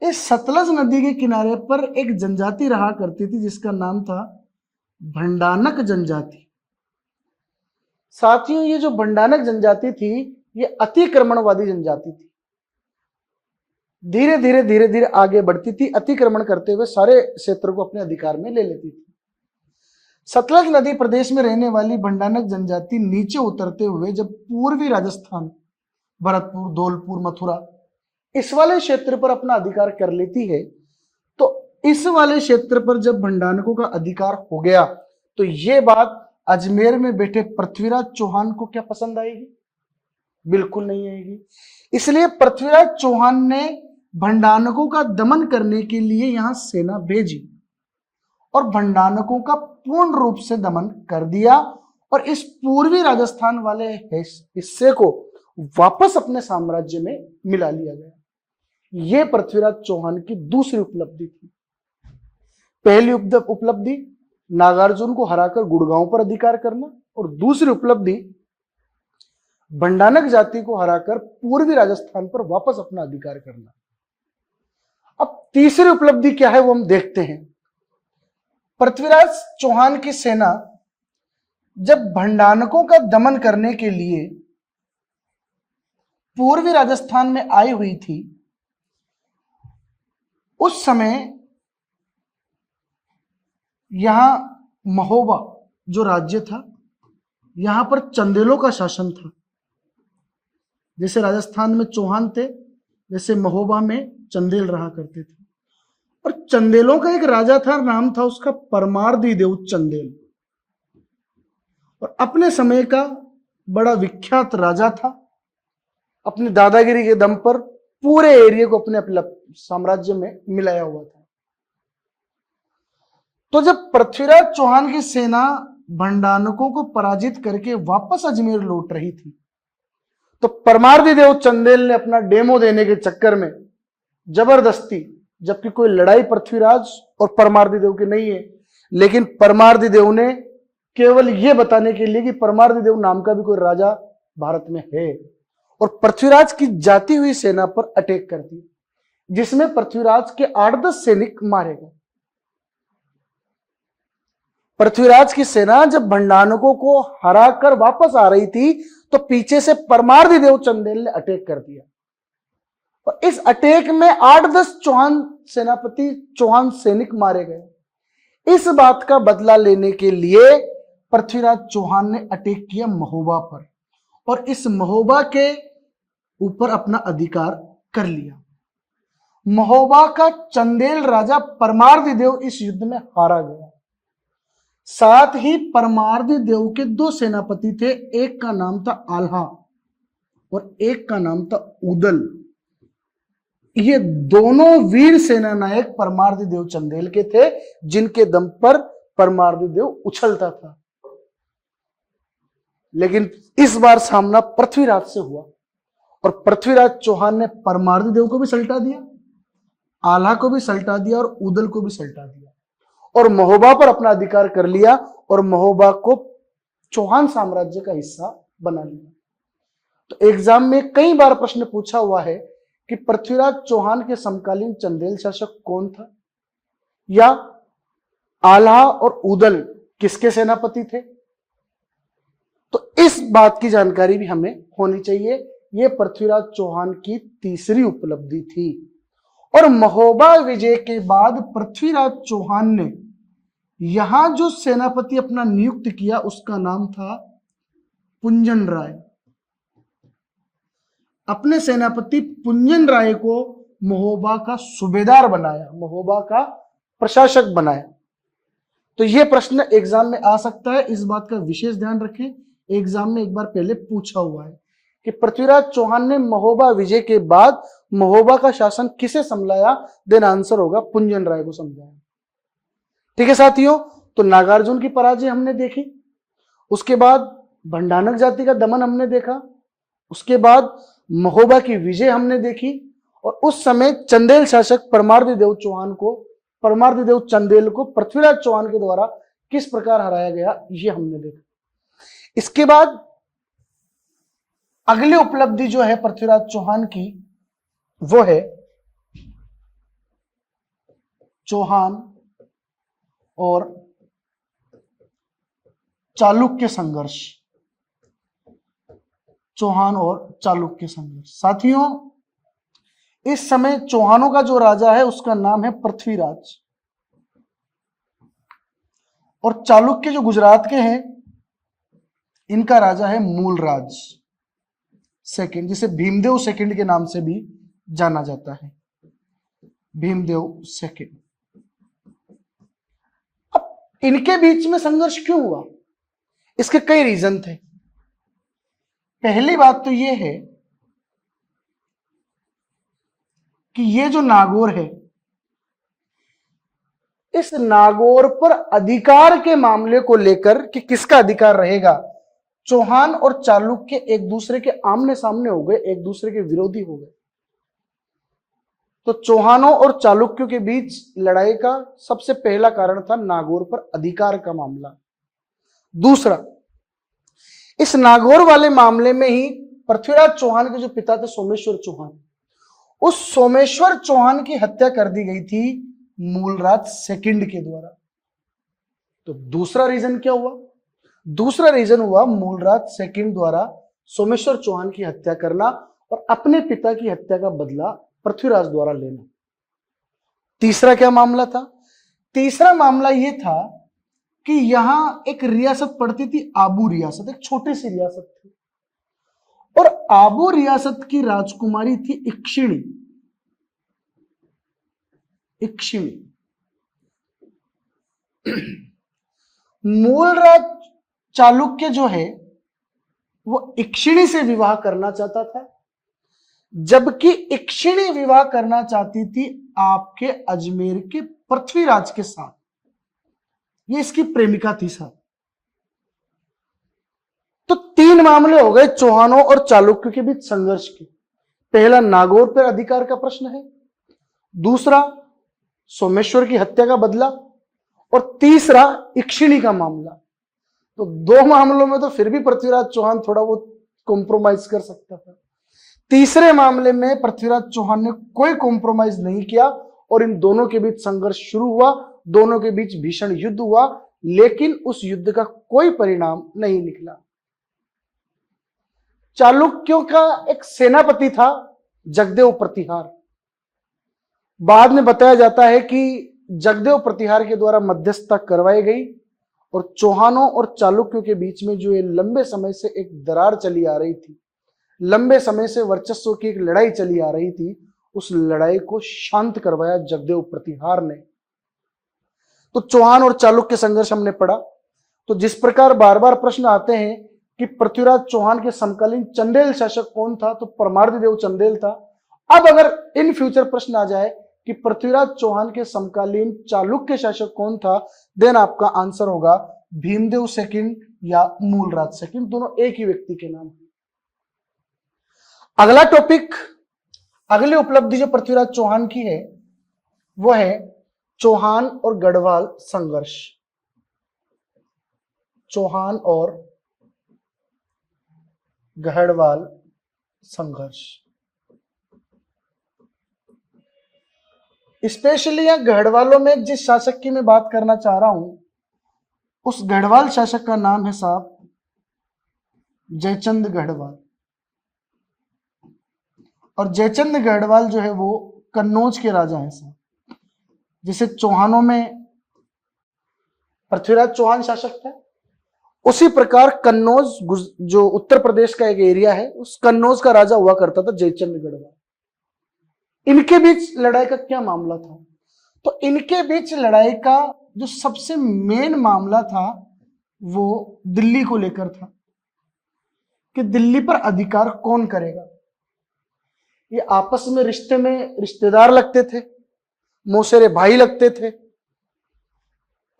इस सतलज नदी के किनारे पर एक जनजाति रहा करती थी जिसका नाम था भंडानक जनजाति। साथियों, ये जो भंडानक जनजाति थी ये अतिक्रमणवादी जनजाति थी। धीरे धीरे आगे बढ़ती थी, अतिक्रमण करते हुए सारे क्षेत्र को अपने अधिकार में ले लेती थी। सतलज नदी प्रदेश में रहने वाली भंडानक जनजाति नीचे उतरते हुए जब पूर्वी राजस्थान, भरतपुर, धौलपुर, मथुरा इस वाले क्षेत्र पर अपना अधिकार कर लेती है, तो इस वाले क्षेत्र पर जब भंडानकों का अधिकार हो गया तो यह बात अजमेर में बैठे पृथ्वीराज चौहान को क्या पसंद आएगी? बिल्कुल नहीं आएगी। इसलिए पृथ्वीराज चौहान ने भंडानकों का दमन करने के लिए यहां सेना भेजी और भंडानकों का पूर्ण रूप से दमन कर दिया और इस पूर्वी राजस्थान वाले हिस्से को वापस अपने साम्राज्य में मिला लिया गया। यह पृथ्वीराज चौहान की दूसरी उपलब्धि थी। पहली उपलब्धि नागार्जुन को हराकर गुड़गांव पर अधिकार करना और दूसरी उपलब्धि भंडानक जाति को हराकर पूर्वी राजस्थान पर वापस अपना अधिकार करना। अब तीसरी उपलब्धि क्या है वो हम देखते हैं। पृथ्वीराज चौहान की सेना जब भंडानकों का दमन करने के लिए पूर्वी राजस्थान में आई हुई थी, उस समय यहां महोबा जो राज्य था, यहां पर चंदेलों का शासन था। जैसे राजस्थान में चौहान थे, जैसे महोबा में चंदेल रहा करते थे। और चंदेलों का एक राजा था, नाम था उसका परमार्दी देव चंदेल, और अपने समय का बड़ा विख्यात राजा था। अपनी दादागिरी के दम पर पूरे एरिया को अपने साम्राज्य में मिलाया हुआ था। तो जब पृथ्वीराज चौहान की सेना भंडानकों को पराजित करके वापस अजमेर लौट रही थी, तो परमार्दी देव चंदेल ने अपना डेमो देने के चक्कर में जबरदस्ती, जबकि कोई लड़ाई पृथ्वीराज और परमार्दी देव की नहीं है, लेकिन परमार्दी देव ने केवल यह बताने के लिए कि परमार्दी देव नाम का भी कोई राजा भारत में है, और पृथ्वीराज की जाती हुई सेना पर अटैक कर दी, जिसमें पृथ्वीराज के 8-10 सैनिक मारे गए। पृथ्वीराज की सेना जब भंडारकों को हराकर वापस आ रही थी तो पीछे से परमार्दी देव चंदेल ने अटैक कर दिया और इस अटैक में 8-10 चौहान सेनापति, चौहान सैनिक मारे गए। इस बात का बदला लेने के लिए पृथ्वीराज चौहान ने अटैक किया महोबा पर और इस महोबा के ऊपर अपना अधिकार कर लिया। महोबा का चंदेल राजा परमार्दी देव इस युद्ध में हारा गया। साथ ही परमार्दी देव के 2 सेनापति थे, एक का नाम था आल्हा और एक का नाम था उदल। ये दोनों वीर सेना नायक परमार्दी देव चंदेल के थे, जिनके दम पर परमार्दी देव उछलता था। लेकिन इस बार सामना पृथ्वीराज से हुआ और पृथ्वीराज चौहान ने परमार्दी देव को भी सल्टा दिया, आल्हा को भी सल्टा दिया और उदल को भी सल्टा दिया और महोबा पर अपना अधिकार कर लिया और महोबा को चौहान साम्राज्य का हिस्सा बना लिया। तो एग्जाम में कई बार प्रश्न पूछा हुआ है कि पृथ्वीराज चौहान के समकालीन चंदेल शासक कौन था या आल्हा और उदल किसके सेनापति थे। तो इस बात की जानकारी भी हमें होनी चाहिए। यह पृथ्वीराज चौहान की तीसरी उपलब्धि थी और महोबा विजय के बाद पृथ्वीराज चौहान ने यहां जो सेनापति अपना नियुक्त किया उसका नाम था पुंजन राय। अपने सेनापति पुंजन राय को महोबा का सूबेदार बनाया, महोबा का प्रशासक बनाया। तो यह प्रश्न एग्जाम में आ सकता है, इस बात का विशेष ध्यान रखें। एग्जाम में एक बार पहले पूछा हुआ है कि पृथ्वीराज चौहान ने महोबा विजय के बाद महोबा का शासन किसे संभाला, देन आंसर होगा पुंजन राय को समझाया। ठीक है साथियों, तो नागार्जुन की पराजय हमने देखी, उसके बाद भंडानक जाति का दमन हमने देखा, उसके बाद महोबा की विजय हमने देखी और उस समय चंदेल शासक परमार्दी देव चंदेल को पृथ्वीराज चौहान के द्वारा किस प्रकार हराया गया ये हमने देखा। इसके बाद अगली उपलब्धि जो है पृथ्वीराज चौहान की वो है चौहान और चालुक्य संघर्ष। चौहान और चालुक्य संघर्ष। साथियों, इस समय चौहानों का जो राजा है उसका नाम है पृथ्वीराज और चालुक्य जो गुजरात के हैं इनका राजा है मूलराज सेकंड, जिसे भीमदेव सेकंड के नाम से भी जाना जाता है, भीमदेव सेकंड। अब इनके बीच में संघर्ष क्यों हुआ, इसके कई रीजन थे। पहली बात तो यह है कि ये जो नागौर है, इस नागौर पर अधिकार के मामले को लेकर कि किसका अधिकार रहेगा, चौहान और चालुक्य एक दूसरे के आमने सामने हो गए, एक दूसरे के विरोधी हो गए। तो चौहानों और चालुक्यों के बीच लड़ाई का सबसे पहला कारण था नागौर पर अधिकार का मामला। दूसरा, इस नागौर वाले मामले में ही पृथ्वीराज चौहान के जो पिता थे सोमेश्वर चौहान, उस सोमेश्वर चौहान की हत्या कर दी गई थी मूलराज सेकंड के द्वारा। तो दूसरा रीजन क्या हुआ, दूसरा रीजन हुआ मूलराज सेकंड द्वारा सोमेश्वर चौहान की हत्या करना और अपने पिता की हत्या का बदला पृथ्वीराज द्वारा लेना। तीसरा क्या मामला था, तीसरा मामला यह था कि यहां एक रियासत पड़ती थी, आबू रियासत, एक छोटी सी रियासत थी और आबू रियासत की राजकुमारी थी इक्षिणी। इक्षिणी मूलराज चालुक्य जो है वो इक्षिणी से विवाह करना चाहता था, जबकि इक्षिणी विवाह करना चाहती थी आपके अजमेर के पृथ्वीराज के साथ। ये इसकी प्रेमिका थी साहब। तो 3 मामले हो गए चौहानों और चालुक्यों के बीच संघर्ष के। पहला नागौर पर अधिकार का प्रश्न है, दूसरा सोमेश्वर की हत्या का बदला और तीसरा इक्षिणी का मामला। तो 2 मामलों में तो फिर भी पृथ्वीराज चौहान थोड़ा बहुत कॉम्प्रोमाइज कर सकता था, तीसरे मामले में पृथ्वीराज चौहान ने कोई कॉम्प्रोमाइज नहीं किया और इन दोनों के बीच संघर्ष शुरू हुआ, दोनों के बीच भीषण युद्ध हुआ लेकिन उस युद्ध का कोई परिणाम नहीं निकला। चालुक्यों का एक सेनापति था जगदेव प्रतिहार। बाद में बताया जाता है कि जगदेव प्रतिहार के द्वारा मध्यस्थता करवाई गई और चौहानों और चालुक्यों के बीच में जो ये लंबे समय से एक दरार चली आ रही थी, लंबे समय से वर्चस्व की एक लड़ाई चली आ रही थी, उस लड़ाई को शांत करवाया जगदेव प्रतिहार ने। तो चौहान और चालुक्य संघर्ष हमने पढ़ा। तो जिस प्रकार बार बार प्रश्न आते हैं कि पृथ्वीराज चौहान के समकालीन चंदेल शासक कौन था, तो परमार्ददेव चंदेल था। अब अगर इन फ्यूचर प्रश्न आ जाए कि पृथ्वीराज चौहान के समकालीन चालुक्य शासक कौन था, देन आपका आंसर होगा भीमदेव सेकंड या मूलराज सेकंड, दोनों एक ही व्यक्ति के नाम है। अगला टॉपिक, अगली उपलब्धि जो पृथ्वीराज चौहान की है वो है चौहान और गढ़वाल संघर्ष। चौहान और गढ़वाल संघर्ष। स्पेशली यहां गढ़वालों में जिस शासक की मैं बात करना चाह रहा हूं, उस गढ़वाल शासक का नाम है साहब जयचंद गढ़वाल। और जयचंद गढ़वाल जो है वो कन्नौज के राजा हैं साहब। जैसे चौहानों में पृथ्वीराज चौहान शासक था, उसी प्रकार कन्नौज जो उत्तर प्रदेश का एक एरिया है, उस कन्नौज का राजा हुआ करता था जयचंद गढ़वाल। इनके बीच लड़ाई का क्या मामला था? तो इनके बीच लड़ाई का जो सबसे मेन मामला था वो दिल्ली को लेकर था कि दिल्ली पर अधिकार कौन करेगा। ये आपस में रिश्ते में रिश्तेदार लगते थे, मौसेरे भाई लगते थे,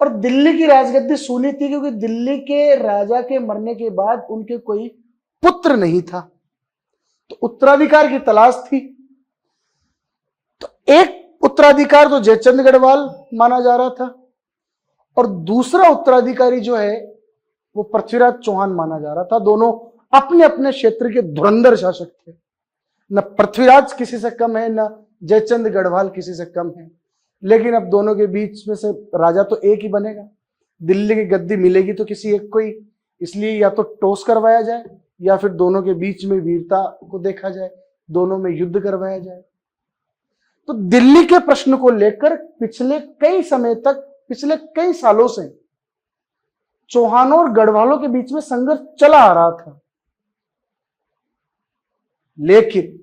और दिल्ली की राजगद्दी सोनी थी क्योंकि दिल्ली के राजा के मरने के बाद उनके कोई पुत्र नहीं था, तो उत्तराधिकार की तलाश थी। तो एक उत्तराधिकार तो जयचंद गढ़वाल माना जा रहा था और दूसरा उत्तराधिकारी जो है वो पृथ्वीराज चौहान माना जा रहा था। दोनों अपने अपने क्षेत्र के धुरंधर शासक थे। न पृथ्वीराज किसी से कम है, न जयचंद गढ़वाल किसी से कम है, लेकिन अब दोनों के बीच में से राजा तो एक ही बनेगा। दिल्ली की गद्दी मिलेगी तो किसी एक को ही, इसलिए या तो टॉस करवाया जाए या फिर दोनों के बीच में वीरता को देखा जाए, दोनों में युद्ध करवाया जाए। तो दिल्ली के प्रश्न को लेकर पिछले कई समय तक, पिछले कई सालों से चौहानों और गढ़वालों के बीच में संघर्ष चला आ रहा था, लेकिन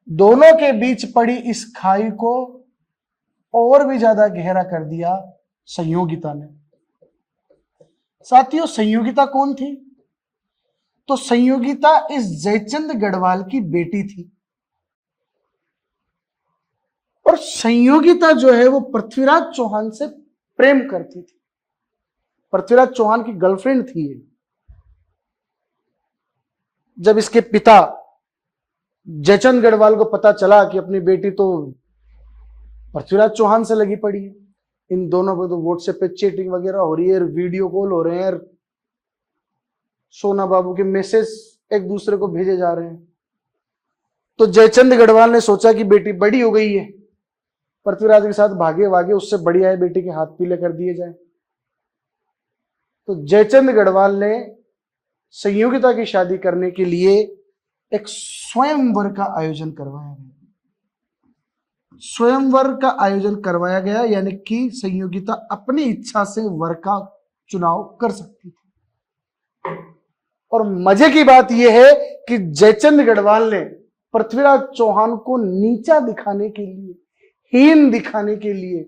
दोनों के बीच पड़ी इस खाई को और भी ज्यादा गहरा कर दिया संयोगिता ने। साथियों, संयोगिता कौन थी? तो संयोगिता इस जयचंद गढ़वाल की बेटी थी और संयोगिता जो है वो पृथ्वीराज चौहान से प्रेम करती थी। पृथ्वीराज चौहान की गर्लफ्रेंड थी ये। जब इसके पिता जयचंद गढ़वाल को पता चला कि अपनी बेटी तो पृथ्वीराज चौहान से लगी पड़ी है, इन दोनों पे तो व्हाट्सएप पे चैटिंग वगैरह हो रही है, वीडियो कॉल हो रहे हैं, सोना बाबू के मैसेज एक दूसरे को भेजे जा रहे हैं, तो जयचंद गढ़वाल ने सोचा कि बेटी बड़ी हो गई है, पृथ्वीराज के साथ भागे वागे, उससे बढ़िया है बेटी के हाथ पीले कर दिए जाए। तो जयचंद गढ़वाल ने संयोगिता की शादी करने के लिए एक स्वयंवर का आयोजन करवाया गया। स्वयंवर का आयोजन करवाया गया, यानी कि संयोगिता अपनी इच्छा से वर का चुनाव कर सकती थी। और मजे की बात यह है कि जयचंद गढ़वाल ने पृथ्वीराज चौहान को नीचा दिखाने के लिए, हीन दिखाने के लिए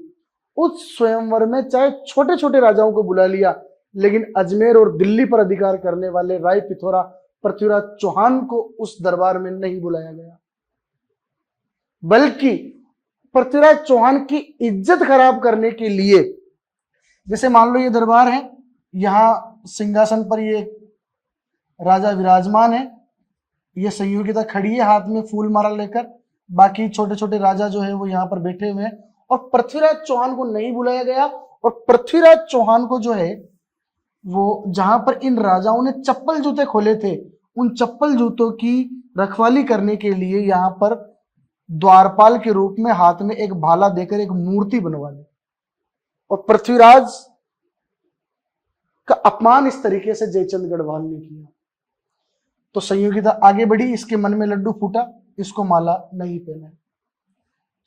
उस स्वयंवर में चाहे छोटे छोटे राजाओं को बुला लिया, लेकिन अजमेर और दिल्ली पर अधिकार करने वाले राय पिथौरा पृथ्वीराज चौहान को उस दरबार में नहीं बुलाया गया, बल्कि पृथ्वीराज चौहान की इज्जत खराब करने के लिए, जैसे मान लो ये दरबार है, यहां सिंहासन पर ये राजा विराजमान है, ये संयोगिता खड़ी है हाथ में फूल माला लेकर, बाकी छोटे छोटे राजा जो है वो यहाँ पर बैठे हुए हैं, और पृथ्वीराज चौहान को नहीं बुलाया गया। और पृथ्वीराज चौहान को जो है वो जहां पर इन राजाओं ने चप्पल जूते खोले थे, उन चप्पल जूतों की रखवाली करने के लिए यहाँ पर द्वारपाल के रूप में हाथ में एक भाला देकर एक मूर्ति बनवा ली। और पृथ्वीराज का अपमान इस तरीके से जयचंद गढ़वाल ने किया। तो संयोगिता आगे बढ़ी, इसके मन में लड्डू फूटा, इसको माला नहीं पहना।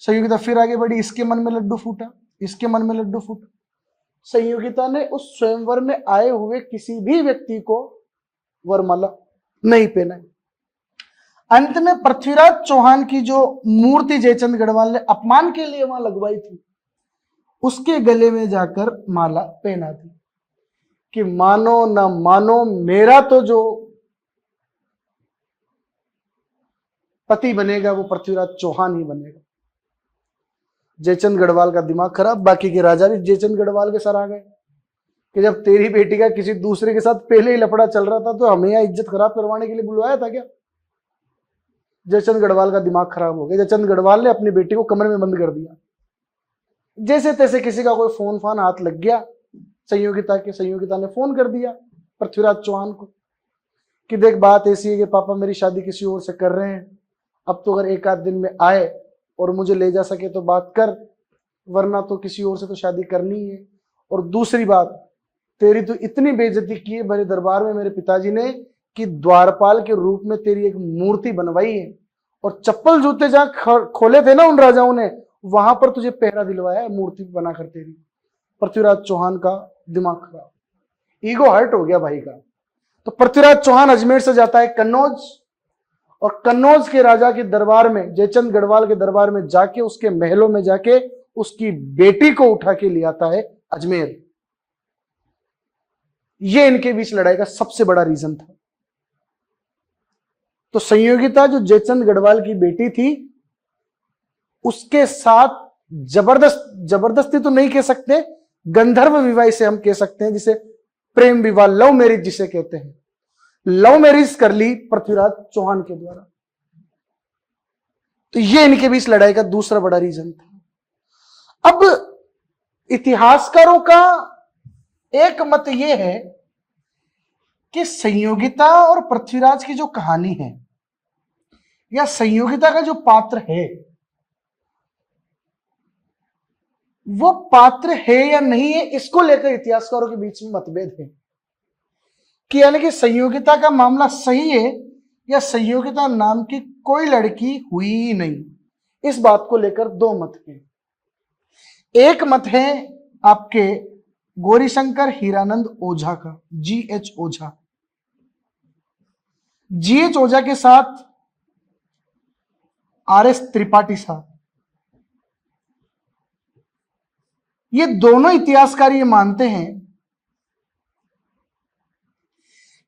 संयोगिता फिर आगे बढ़ी, इसके मन में लड्डू फूटा, इसके मन में लड्डू फूटा। संयोगिता ने उस स्वयंवर में आए हुए किसी भी व्यक्ति को वरमाला नहीं पहना। अंत में पृथ्वीराज चौहान की जो मूर्ति जयचंद गढ़वाल ने अपमान के लिए वहां लगवाई थी, उसके गले में जाकर माला पहना दी कि मानो ना मानो, मेरा तो जो पति बनेगा वो पृथ्वीराज चौहान ही बनेगा। जयचंद गढ़वाल का दिमाग खराब, बाकी के राजा भी जयचंद गढ़वाल के सर आ गए कि जब तेरी बेटी का किसी दूसरे के साथ पहले ही लफड़ा चल रहा था तो हमें यहाँ इज्जत खराब करवाने के लिए बुलवाया था क्या? जयचंद गढ़वाल का दिमाग खराब हो गया। जयचंद गढ़वाल ने अपनी बेटी को कमरे में बंद कर दिया। जैसे तैसे किसी का कोई फोन फान हाथ लग गया संयोगिता के, संयोगिता ने फोन कर दिया पृथ्वीराज चौहान को कि देख बात ऐसी है कि पापा मेरी शादी किसी और से कर रहे हैं, अब तो अगर एक आध दिन में आए और मुझे ले जा सके तो बात कर, वरना तो किसी और से तो शादी करनी है। और दूसरी बात, तेरी तो इतनी बेइज्जती की है मेरे दरबार में मेरे पिताजी ने कि द्वारपाल के रूप में तेरी एक मूर्ति बनवाई है, और चप्पल जूते जहां खोले थे ना उन राजाओं ने, वहां पर तुझे पहरा दिलवाया है मूर्ति बनाकर तेरी। पृथ्वीराज चौहान का दिमाग खराब, ईगो हर्ट हो गया भाई का। तो पृथ्वीराज चौहान अजमेर से जाता है कन्नौज, और कन्नौज के राजा के दरबार में, जयचंद गढ़वाल के दरबार में जाके, उसके महलों में जाके उसकी बेटी को उठा के ले आता है अजमेर। ये इनके बीच लड़ाई का सबसे बड़ा रीजन था। तो संयोगिता जो जयचंद गढ़वाल की बेटी थी, उसके साथ जबरदस्ती तो नहीं कह सकते, गंधर्व विवाह से हम कह सकते हैं, जिसे प्रेम विवाह, लव मैरिज जिसे कहते हैं, लव मैरिज कर ली पृथ्वीराज चौहान के द्वारा। तो ये इनके बीच लड़ाई का दूसरा बड़ा रीजन था। अब इतिहासकारों का एक मत यह है कि संयोगिता और पृथ्वीराज की जो कहानी है, या संयोगिता का जो पात्र है, वो पात्र है या नहीं है, इसको लेकर इतिहासकारों के बीच में मतभेद है कि यानी कि संयोगिता का मामला सही है या संयोगिता नाम की कोई लड़की हुई ही नहीं। इस बात को लेकर दो मत हैं। एक मत है आपके गौरीशंकर हीरानंद ओझा का, GH ओझा। GH ओझा के साथ RS त्रिपाठी साहब, ये दोनों इतिहासकार ये मानते हैं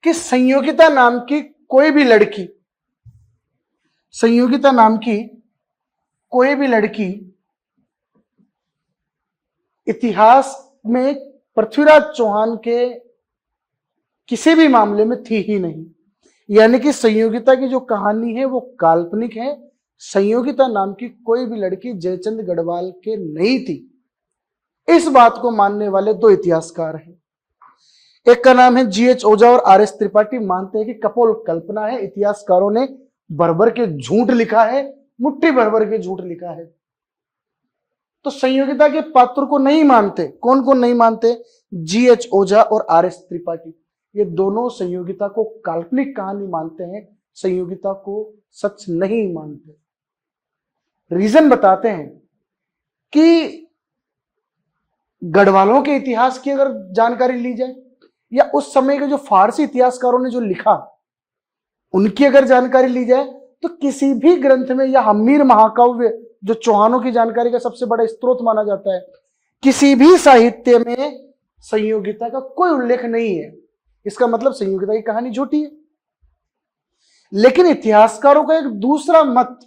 कि संयोगिता नाम की कोई भी लड़की, संयोगिता नाम की कोई भी लड़की इतिहास में पृथ्वीराज चौहान के किसी भी मामले में थी ही नहीं। यानी कि संयोगिता की जो कहानी है वो काल्पनिक है। संयोगिता नाम की कोई भी लड़की जयचंद गढ़वाल के नहीं थी। इस बात को मानने वाले दो इतिहासकार हैं। एक का नाम है GH ओझा और RS त्रिपाठी मानते हैं कि कपोल कल्पना है, इतिहासकारों ने भर के झूठ लिखा है, मुट्ठी भर के झूठ लिखा है। तो संयोगिता के पात्र को नहीं मानते। कौन कौन नहीं मानते? GH ओझा और RS त्रिपाठी, ये दोनों संयोगिता को काल्पनिक कहानी मानते हैं, संयोगिता को सच नहीं मानते। रीजन बताते हैं कि गढ़वालों के इतिहास की अगर जानकारी ली जाए, या उस समय के जो फारसी इतिहासकारों ने जो लिखा उनकी अगर जानकारी ली जाए, तो किसी भी ग्रंथ में, या हम्मीर महाकाव्य जो चौहानों की जानकारी का सबसे बड़ा स्रोत माना जाता है, किसी भी साहित्य में संयोगिता का कोई उल्लेख नहीं है। इसका मतलब संयोगिता की कहानी झूठी है। लेकिन इतिहासकारों का एक दूसरा मत,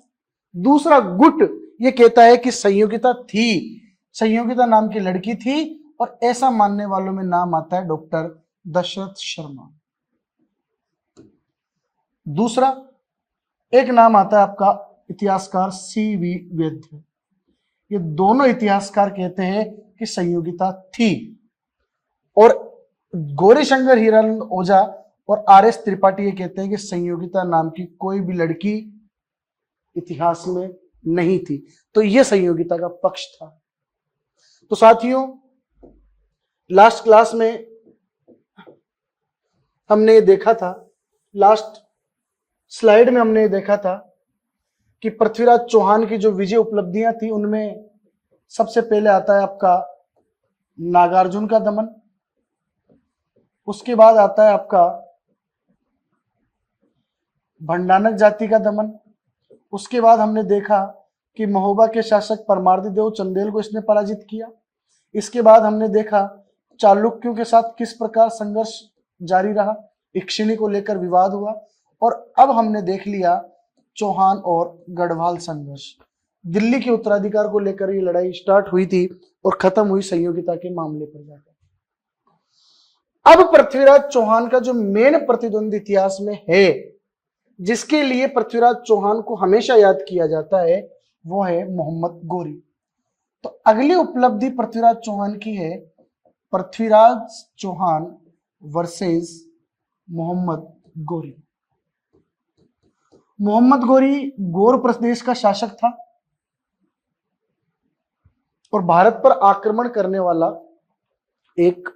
दूसरा गुट ये कहता है कि संयोगिता थी, संयोगिता नाम की लड़की थी, और ऐसा मानने वालों में नाम आता है डॉक्टर दशरथ शर्मा। दूसरा एक नाम आता है आपका इतिहासकार CV वैद्य। ये दोनों इतिहासकार कहते हैं कि संयोगिता थी, और गौरीशंकर हीरानंद ओझा और RS त्रिपाठी ये कहते हैं कि संयोगिता नाम की कोई भी लड़की इतिहास में नहीं थी। तो यह संयोगिता का पक्ष था। तो साथियों, लास्ट क्लास में हमने ये देखा था, लास्ट स्लाइड में हमने ये देखा था कि पृथ्वीराज चौहान की जो विजय उपलब्धियां थी उनमें सबसे पहले आता है आपका नागार्जुन का दमन, उसके बाद आता है आपका भंडानक जाति का दमन, उसके बाद हमने देखा कि महोबा के शासक परमार्दी देव चंदेल को इसने पराजित किया। इसके बाद हमने देखा चालुक्यों के साथ किस प्रकार संघर्ष जारी रहा, इक्षिणी को लेकर विवाद हुआ, और अब हमने देख लिया चौहान और गढ़वाल संघर्ष। दिल्ली के उत्तराधिकार को लेकर ये लड़ाई स्टार्ट हुई थी और खत्म हुई संयोगिता के मामले पर जाकर। अब पृथ्वीराज चौहान का जो मेन प्रतिद्वंदी इतिहास में है, जिसके लिए पृथ्वीराज चौहान को हमेशा याद किया जाता है, वो है मोहम्मद गोरी। तो अगली उपलब्धि पृथ्वीराज चौहान की है पृथ्वीराज चौहान वर्सेस मोहम्मद गोरी। मोहम्मद गोरी गौर प्रदेश का शासक था और भारत पर आक्रमण करने वाला एक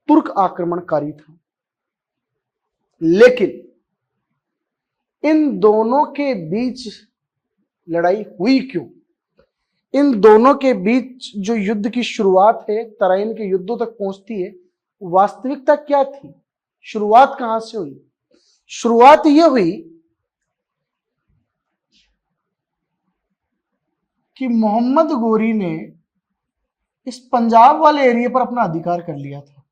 तुर्क आक्रमणकारी था। लेकिन इन दोनों के बीच लड़ाई हुई क्यों? इन दोनों के बीच जो युद्ध की शुरुआत है, तराइन के युद्धों तक पहुंचती है, वास्तविकता क्या थी? शुरुआत कहां से हुई? शुरुआत यह हुई कि मोहम्मद गोरी ने इस पंजाब वाले एरिया पर अपना अधिकार कर लिया था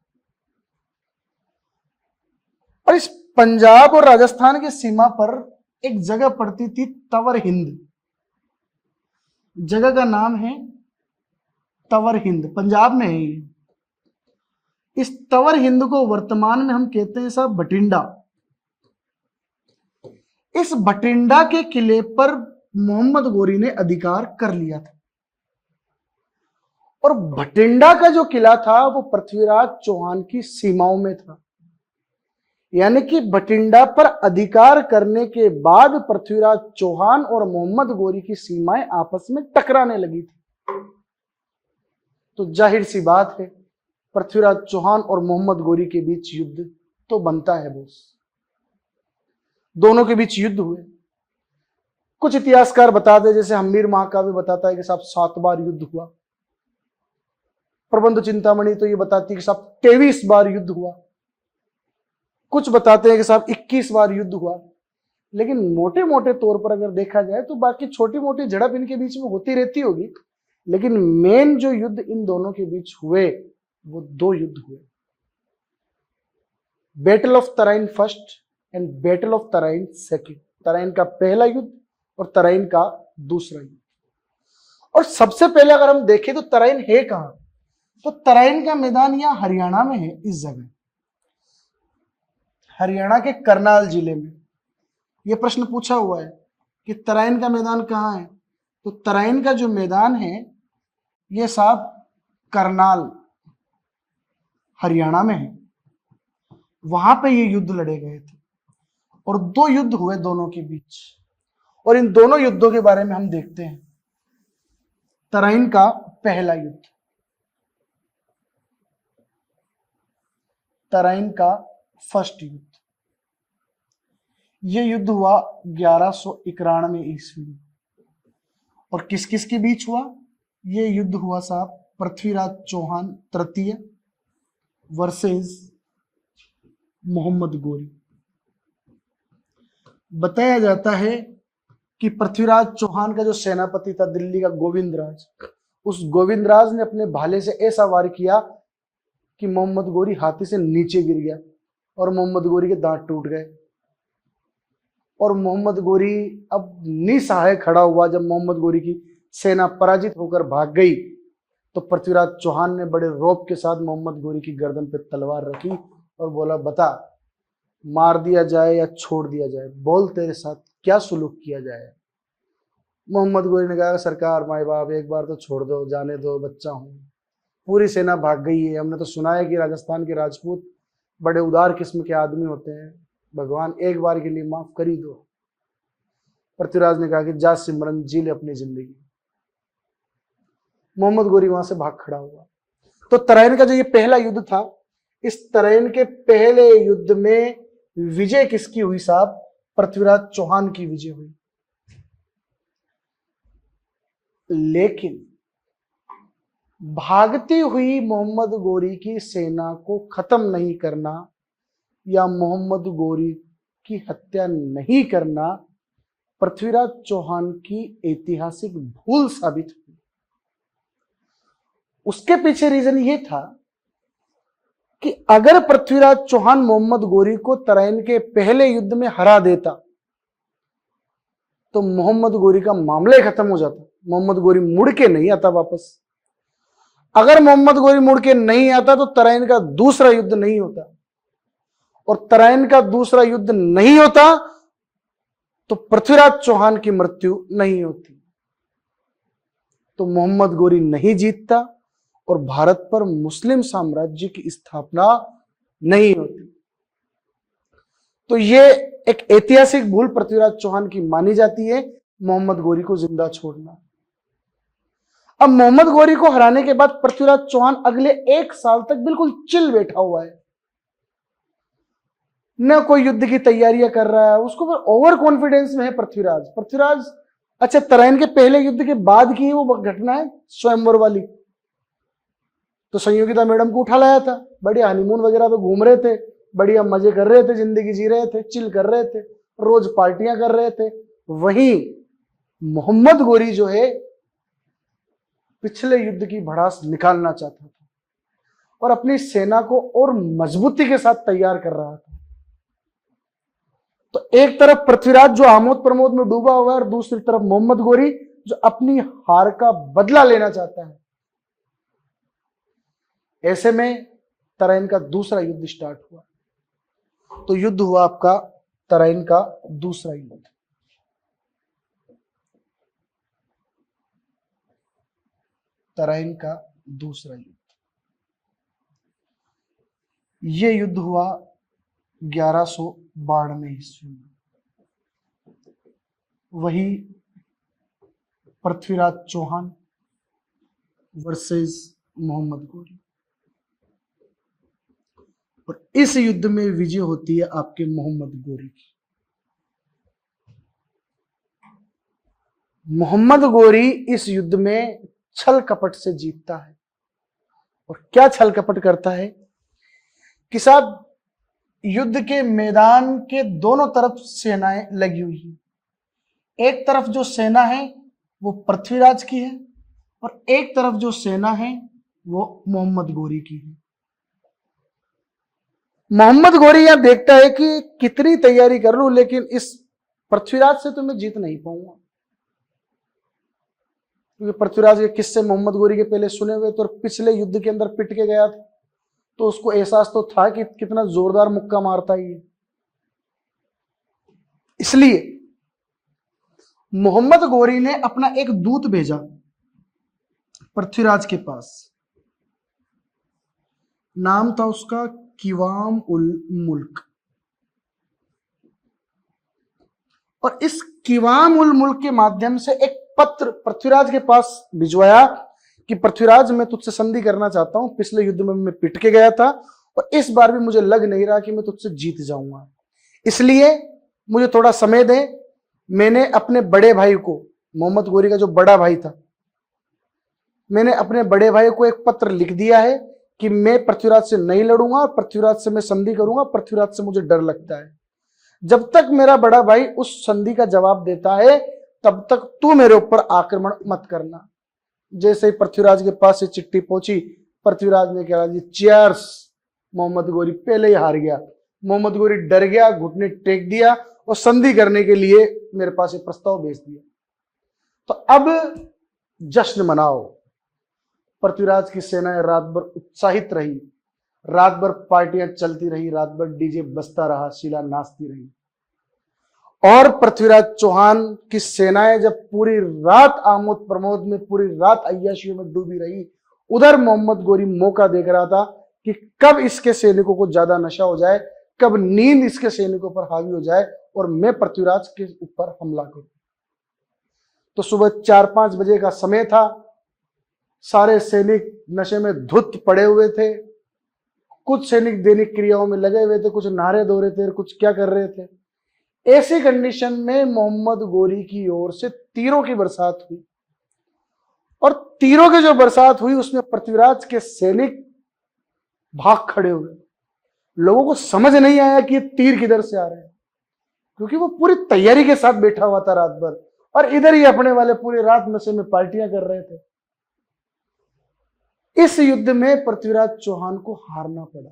और इस पंजाब और राजस्थान की सीमा पर एक जगह पड़ती थी तवर हिंद। जगह का नाम है तवर हिंद, पंजाब में है ये। इस तवर हिंद को वर्तमान में हम कहते हैं साहब बठिंडा। इस बठिंडा के किले पर मोहम्मद गोरी ने अधिकार कर लिया था और बठिंडा का जो किला था वो पृथ्वीराज चौहान की सीमाओं में था। यानी कि बठिंडा पर अधिकार करने के बाद पृथ्वीराज चौहान और मोहम्मद गोरी की सीमाएं आपस में टकराने लगी थी। तो जाहिर सी बात है पृथ्वीराज चौहान और मोहम्मद गोरी के बीच युद्ध तो बनता है बॉस। दोनों के बीच युद्ध हुए। कुछ इतिहासकार बताते, जैसे हम्मीर महाकाव्य बताता है कि साहब 7 बार युद्ध हुआ। प्रबंध चिंतामणि तो ये बताती है कि साहब 23 बार युद्ध हुआ। कुछ बताते हैं कि साहब 21 बार युद्ध हुआ। लेकिन मोटे मोटे तौर पर अगर देखा जाए तो बाकी छोटी मोटी झड़प इनके बीच में होती रहती होगी, लेकिन मेन जो युद्ध इन दोनों के बीच हुए वो 2 युद्ध हुए, battle of Tarain first and battle of Tarain second. Tarain का पहला युद्ध और तराइन का दूसरा युद्ध। और सबसे पहले अगर हम देखें तो तराइन है कहां? तो तराइन का मैदान यहां हरियाणा में है, इस जगह हरियाणा के करनाल जिले में। यह प्रश्न पूछा हुआ है कि तराइन का मैदान कहां है, तो तराइन का जो मैदान है यह साहब करनाल हरियाणा में है। वहां पे ये युद्ध लड़े गए थे और 2 युद्ध हुए दोनों के बीच। और इन दोनों युद्धों के बारे में हम देखते हैं। तराइन का पहला युद्ध, तराइन का फर्स्ट युद्ध, यह युद्ध हुआ 1191 ईस्वी में। और किस किस के बीच हुआ? यह युद्ध हुआ साहब पृथ्वीराज चौहान तृतीय वर्सेस मोहम्मद गोरी। बताया जाता है कि पृथ्वीराज चौहान का जो सेनापति था दिल्ली का गोविंदराज, उस गोविंदराज ने अपने भाले से ऐसा वार किया कि मोहम्मद गोरी हाथी से नीचे गिर गया और मोहम्मद गोरी के दांत टूट गए। और मोहम्मद गोरी अब निसहाय खड़ा हुआ। जब मोहम्मद गोरी की सेना पराजित होकर भाग गई तो पृथ्वीराज चौहान ने बड़े रौब के साथ मोहम्मद गोरी की गर्दन पर तलवार रखी और बोला, बता मार दिया जाए या छोड़ दिया जाए, बोल तेरे साथ क्या सुलूक किया जाए। मोहम्मद गोरी ने कहा, सरकार माए बाप एक बार तो छोड़ दो, जाने दो, बच्चा हूं। पूरी सेना भाग गई है। हमने तो सुना है कि राजस्थान के राजपूत बड़े उदार किस्म के आदमी होते हैं, भगवान एक बार के लिए माफ कर ही दो। पृथ्वीराज ने कहा कि जा सिमरन, जी ले अपनी जिंदगी। मोहम्मद गोरी वहां से भाग खड़ा हुआ। तो तराइन का जो ये पहला युद्ध था, इस तराइन के पहले युद्ध में विजय किसकी हुई साहब? पृथ्वीराज चौहान की विजय हुई। लेकिन भागती हुई मोहम्मद गोरी की सेना को खत्म नहीं करना या मोहम्मद गोरी की हत्या नहीं करना पृथ्वीराज चौहान की ऐतिहासिक भूल साबित हुई। उसके पीछे रीजन ये था कि अगर पृथ्वीराज चौहान मोहम्मद गोरी को तराइन के पहले युद्ध में हरा देता तो मोहम्मद गोरी का मामला ही खत्म हो जाता। मोहम्मद गोरी मुड़ के नहीं आता वापस। अगर मोहम्मद गोरी मुड़ के नहीं आता तो तराइन का दूसरा युद्ध नहीं होता, और तराइन का दूसरा युद्ध नहीं होता तो पृथ्वीराज चौहान की मृत्यु नहीं होती, तो मोहम्मद गोरी नहीं जीतता और भारत पर मुस्लिम साम्राज्य की स्थापना नहीं होती। तो यह एक ऐतिहासिक भूल पृथ्वीराज चौहान की मानी जाती है, मोहम्मद गोरी को जिंदा छोड़ना। अब मोहम्मद गोरी को हराने के बाद पृथ्वीराज चौहान अगले 1 साल तक बिल्कुल चिल बैठा हुआ है, न कोई युद्ध की तैयारियां कर रहा है। उसको ओवर कॉन्फिडेंस में है पृथ्वीराज। अच्छा, तराइन के पहले युद्ध के बाद की वो घटना है स्वयंवर वाली, तो संयोगिता मैडम को उठा लाया था, बढ़िया हनीमून वगैरह पे घूम रहे थे, बढ़िया मजे कर रहे थे, जिंदगी जी रहे थे, चिल कर रहे थे, रोज पार्टियां कर रहे थे। वहीं मोहम्मद गोरी जो है पिछले युद्ध की भड़ास निकालना चाहता था और अपनी सेना को और मजबूती के साथ तैयार कर रहा था। तो एक तरफ पृथ्वीराज जो आमोद प्रमोद में डूबा हुआ है और दूसरी तरफ मोहम्मद गोरी जो अपनी हार का बदला लेना चाहता है। ऐसे में तराइन का दूसरा युद्ध स्टार्ट हुआ। तो युद्ध हुआ आपका तराइन का दूसरा युद्ध। तराइन का दूसरा युद्ध, यह युद्ध हुआ 1192 ईस्वी में। वही पृथ्वीराज चौहान वर्सेस मोहम्मद गोरी, और इस युद्ध में विजय होती है आपके मोहम्मद गोरी की। मोहम्मद गोरी इस युद्ध में छल कपट से जीतता है। और क्या छल कपट करता है कि साहब, युद्ध के मैदान के दोनों तरफ सेनाएं लगी हुई हैं। एक तरफ जो सेना है वो पृथ्वीराज की है और एक तरफ जो सेना है वो मोहम्मद गोरी की है। मोहम्मद गोरी यहां देखता है कि कितनी तैयारी कर लूं लेकिन इस पृथ्वीराज से तो मैं जीत नहीं पाऊंगा, क्योंकि पृथ्वीराज के किस्से मोहम्मद गोरी के पहले सुने हुए, तो पिछले युद्ध के अंदर पिट के गया था, तो उसको एहसास तो था कि कितना जोरदार मुक्का मारता है ये। इसलिए मोहम्मद गोरी ने अपना एक दूत भेजा पृथ्वीराज के पास। नाम था उसका किवाम उल मुल्क। और इस किवाम उल मुल्क के माध्यम से एक पत्र पृथ्वीराज के पास भिजवाया कि पृथ्वीराज, मैं तुझसे संधि करना चाहता हूं। पिछले युद्ध में मैं पिट के गया था और इस बार भी मुझे लग नहीं रहा कि मैं तुझसे जीत जाऊंगा, इसलिए मुझे थोड़ा समय दे। मैंने अपने बड़े भाई को, मोहम्मद गोरी का जो बड़ा भाई था, मैंने अपने बड़े भाई को एक पत्र लिख दिया है कि मैं पृथ्वीराज से नहीं लड़ूंगा और पृथ्वीराज से मैं संधि करूंगा। पृथ्वीराज से मुझे डर लगता है। जब तक मेरा बड़ा भाई उस संधि का जवाब देता है तब तक तू मेरे ऊपर आक्रमण मत करना। जैसे ही पृथ्वीराज के पास से चिट्ठी पहुंची, पृथ्वीराज ने कहा जी चीयर्स। मोहम्मद गोरी पहले ही हार गया। मोहम्मद गोरी डर गया, घुटने टेक दिया और संधि करने के लिए मेरे पास एक प्रस्ताव भेज दिया। तो अब जश्न मनाओ। पृथ्वीराज की सेनाएं रात भर उत्साहित रही, रात भर पार्टियां चलती रही, रात भर डीजे बजता रहा, शीला नाचती रही। और पृथ्वीराज चौहान की सेनाएं जब पूरी रात आमोद प्रमोद में, पूरी रात अय्याशियों में डूबी रही, उधर मोहम्मद गोरी मौका देख रहा था कि कब इसके सैनिकों को ज्यादा नशा हो जाए, कब नींद इसके सैनिकों पर हावी हो जाए और मैं पृथ्वीराज के ऊपर हमला करूं। तो सुबह 4-5 बजे का समय था। सारे सैनिक नशे में धुत पड़े हुए थे कुछ सैनिक दैनिक क्रियाओं में लगे हुए थे, कुछ नारे दो रहे थे, कुछ क्या कर रहे थे। ऐसी कंडीशन में मोहम्मद गोरी की ओर से तीरों की बरसात हुई, और तीरों की जो बरसात हुई उसमें पृथ्वीराज के सैनिक भाग खड़े हुए। लोगों को समझ नहीं आया कि ये तीर किधर से आ रहे हैं, क्योंकि वो पूरी तैयारी के साथ बैठा हुआ था रात भर, और इधर ही अपने वाले पूरी रात नशे में पार्टियां कर रहे थे। इस युद्ध में पृथ्वीराज चौहान को हारना पड़ा।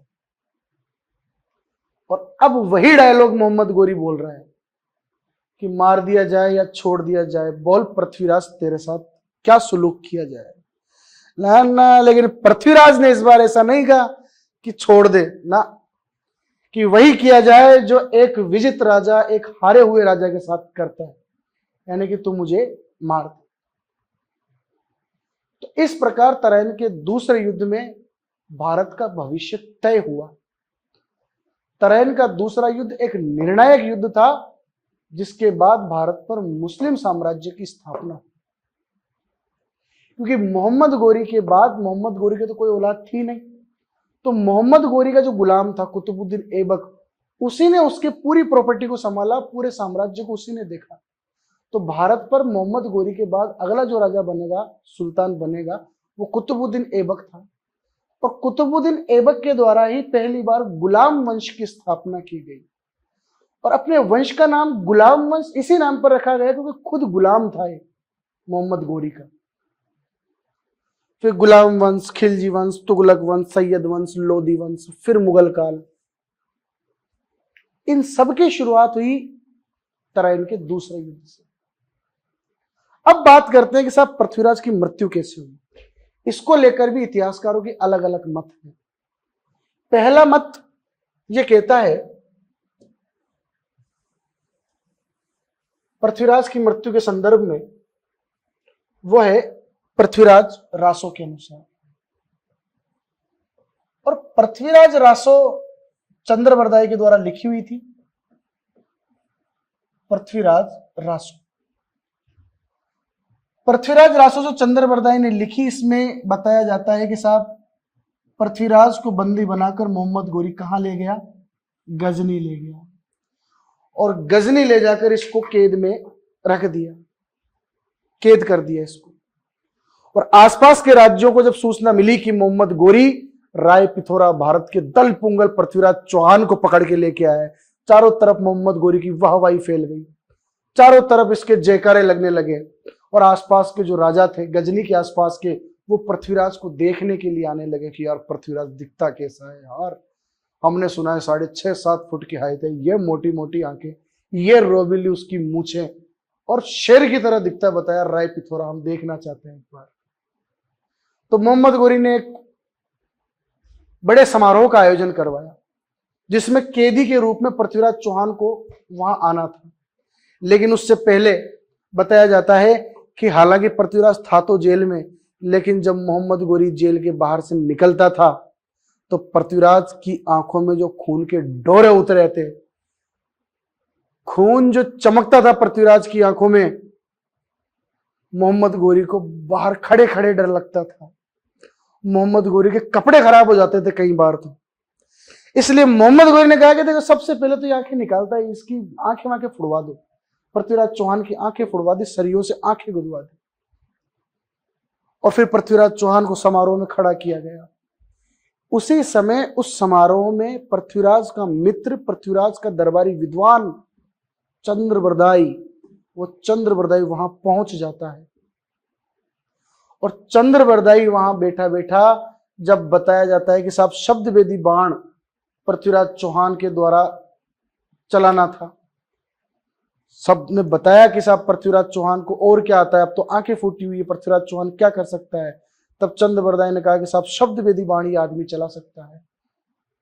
और अब वही डायलॉग मोहम्मद गोरी बोल रहा है कि मार दिया जाए या छोड़ दिया जाए, बोल पृथ्वीराज तेरे साथ क्या सुलूक किया जाए। ना, लेकिन पृथ्वीराज ने इस बार ऐसा नहीं कहा कि छोड़ दे ना, कि वही किया जाए जो एक विजित राजा एक हारे हुए राजा के साथ करता है, यानी कि तू मुझे मार दे। तो इस प्रकार तराइन के दूसरे युद्ध में भारत का भविष्य तय हुआ। तराइन का दूसरा युद्ध एक निर्णायक युद्ध था, जिसके बाद भारत पर मुस्लिम साम्राज्य की स्थापना हुई। क्योंकि मोहम्मद गोरी के बाद, मोहम्मद गोरी के तो कोई औलाद थी नहीं, तो मोहम्मद गोरी का जो गुलाम था कुतुबुद्दीन ऐबक, उसी ने उसके पूरी प्रॉपर्टी को संभाला, पूरे साम्राज्य को उसी ने देखा। तो भारत पर मोहम्मद गोरी के बाद अगला जो राजा बनेगा, सुल्तान बनेगा, वो कुतुबुद्दीन ऐबक था। और कुतुबुद्दीन ऐबक के द्वारा ही पहली बार गुलाम वंश की स्थापना की गई, और अपने वंश का नाम गुलाम वंश इसी नाम पर रखा गया क्योंकि खुद गुलाम था ये मोहम्मद गोरी का। फिर गुलाम वंश, खिलजी वंश, तुगलक वंश, सैयद वंश, लोधी वंश, फिर मुगल काल, इन सब की शुरुआत हुई तराइन के दूसरे युद्ध से। अब बात करते हैं कि साहब पृथ्वीराज की मृत्यु कैसे हुई। इसको लेकर भी इतिहासकारों की अलग अलग मत है। पहला मत यह कहता है पृथ्वीराज की मृत्यु के संदर्भ में, वो है पृथ्वीराज रासो के अनुसार। और पृथ्वीराज रासो चंद्रबरदाई के द्वारा लिखी हुई थी। पृथ्वीराज रासो जो चंद्रबरदाई ने लिखी, इसमें बताया जाता है कि साहब पृथ्वीराज को बंदी बनाकर मोहम्मद गोरी कहां ले गया, गजनी ले गया, और गजनी ले जाकर इसको कैद में रख दिया, कैद कर दिया इसको। और आसपास के राज्यों को जब सूचना मिली कि मोहम्मद गोरी राय पिथौरा भारत के दल पुंगल पृथ्वीराज चौहान को पकड़ के लेके आया है, चारों तरफ मोहम्मद गोरी की वाहवाही फैल गई, चारों तरफ इसके जयकारे लगने लगे। और आसपास के जो राजा थे गजनी के आसपास के, वो पृथ्वीराज को देखने के लिए आने लगे कि यार पृथ्वीराज दिखता कैसा है यार, हमने सुना है 6.5-7 फुट की हाइट है, ये मोटी मोटी आंखें, ये रोबिली उसकी मूछें, और शेर की तरह दिखता है, बताया राय पिथौरा, हम देखना चाहते हैं एक बार। तो मोहम्मद गोरी ने एक बड़े समारोह का आयोजन करवाया, जिसमें कैदी के रूप में पृथ्वीराज चौहान को वहां आना था। लेकिन उससे पहले बताया जाता है कि हालांकि पृथ्वीराज था तो जेल में, लेकिन जब मोहम्मद गोरी जेल के बाहर से निकलता था तो पृथ्वीराज की आंखों में जो खून के डोरे उतरे थे, खून जो चमकता था पृथ्वीराज की आंखों में, मोहम्मद गोरी को बाहर खड़े खड़े डर लगता था। मोहम्मद गोरी के कपड़े खराब हो जाते थे कई बार तो। इसलिए मोहम्मद गोरी ने कहा कि देखो सबसे पहले तो ये आंखें निकालता है, इसकी आंखें फुड़वा दो। पृथ्वीराज चौहान की आंखें फुड़वा दी, सरियों से आंखें गुदवा दी, और फिर पृथ्वीराज चौहान को समारोह में खड़ा किया गया। उसी समय उस समारोह में पृथ्वीराज का मित्र, पृथ्वीराज का दरबारी विद्वान चंद्रबरदाई, वो चंद्रबरदाई वहां पहुंच जाता है। और चंद्रबरदाई वहां बैठा बैठा जब बताया जाता है कि साहब शब्द वेदी बाण पृथ्वीराज चौहान के द्वारा चलाना था, सब ने बताया कि साहब पृथ्वीराज चौहान को और क्या आता है, अब तो आंखें फूटी हुई है, पृथ्वीराज चौहान क्या कर सकता है। तब चंद्रबरदाई ने कहा कि साहब शब्द वेदी बाण ही आदमी चला सकता है।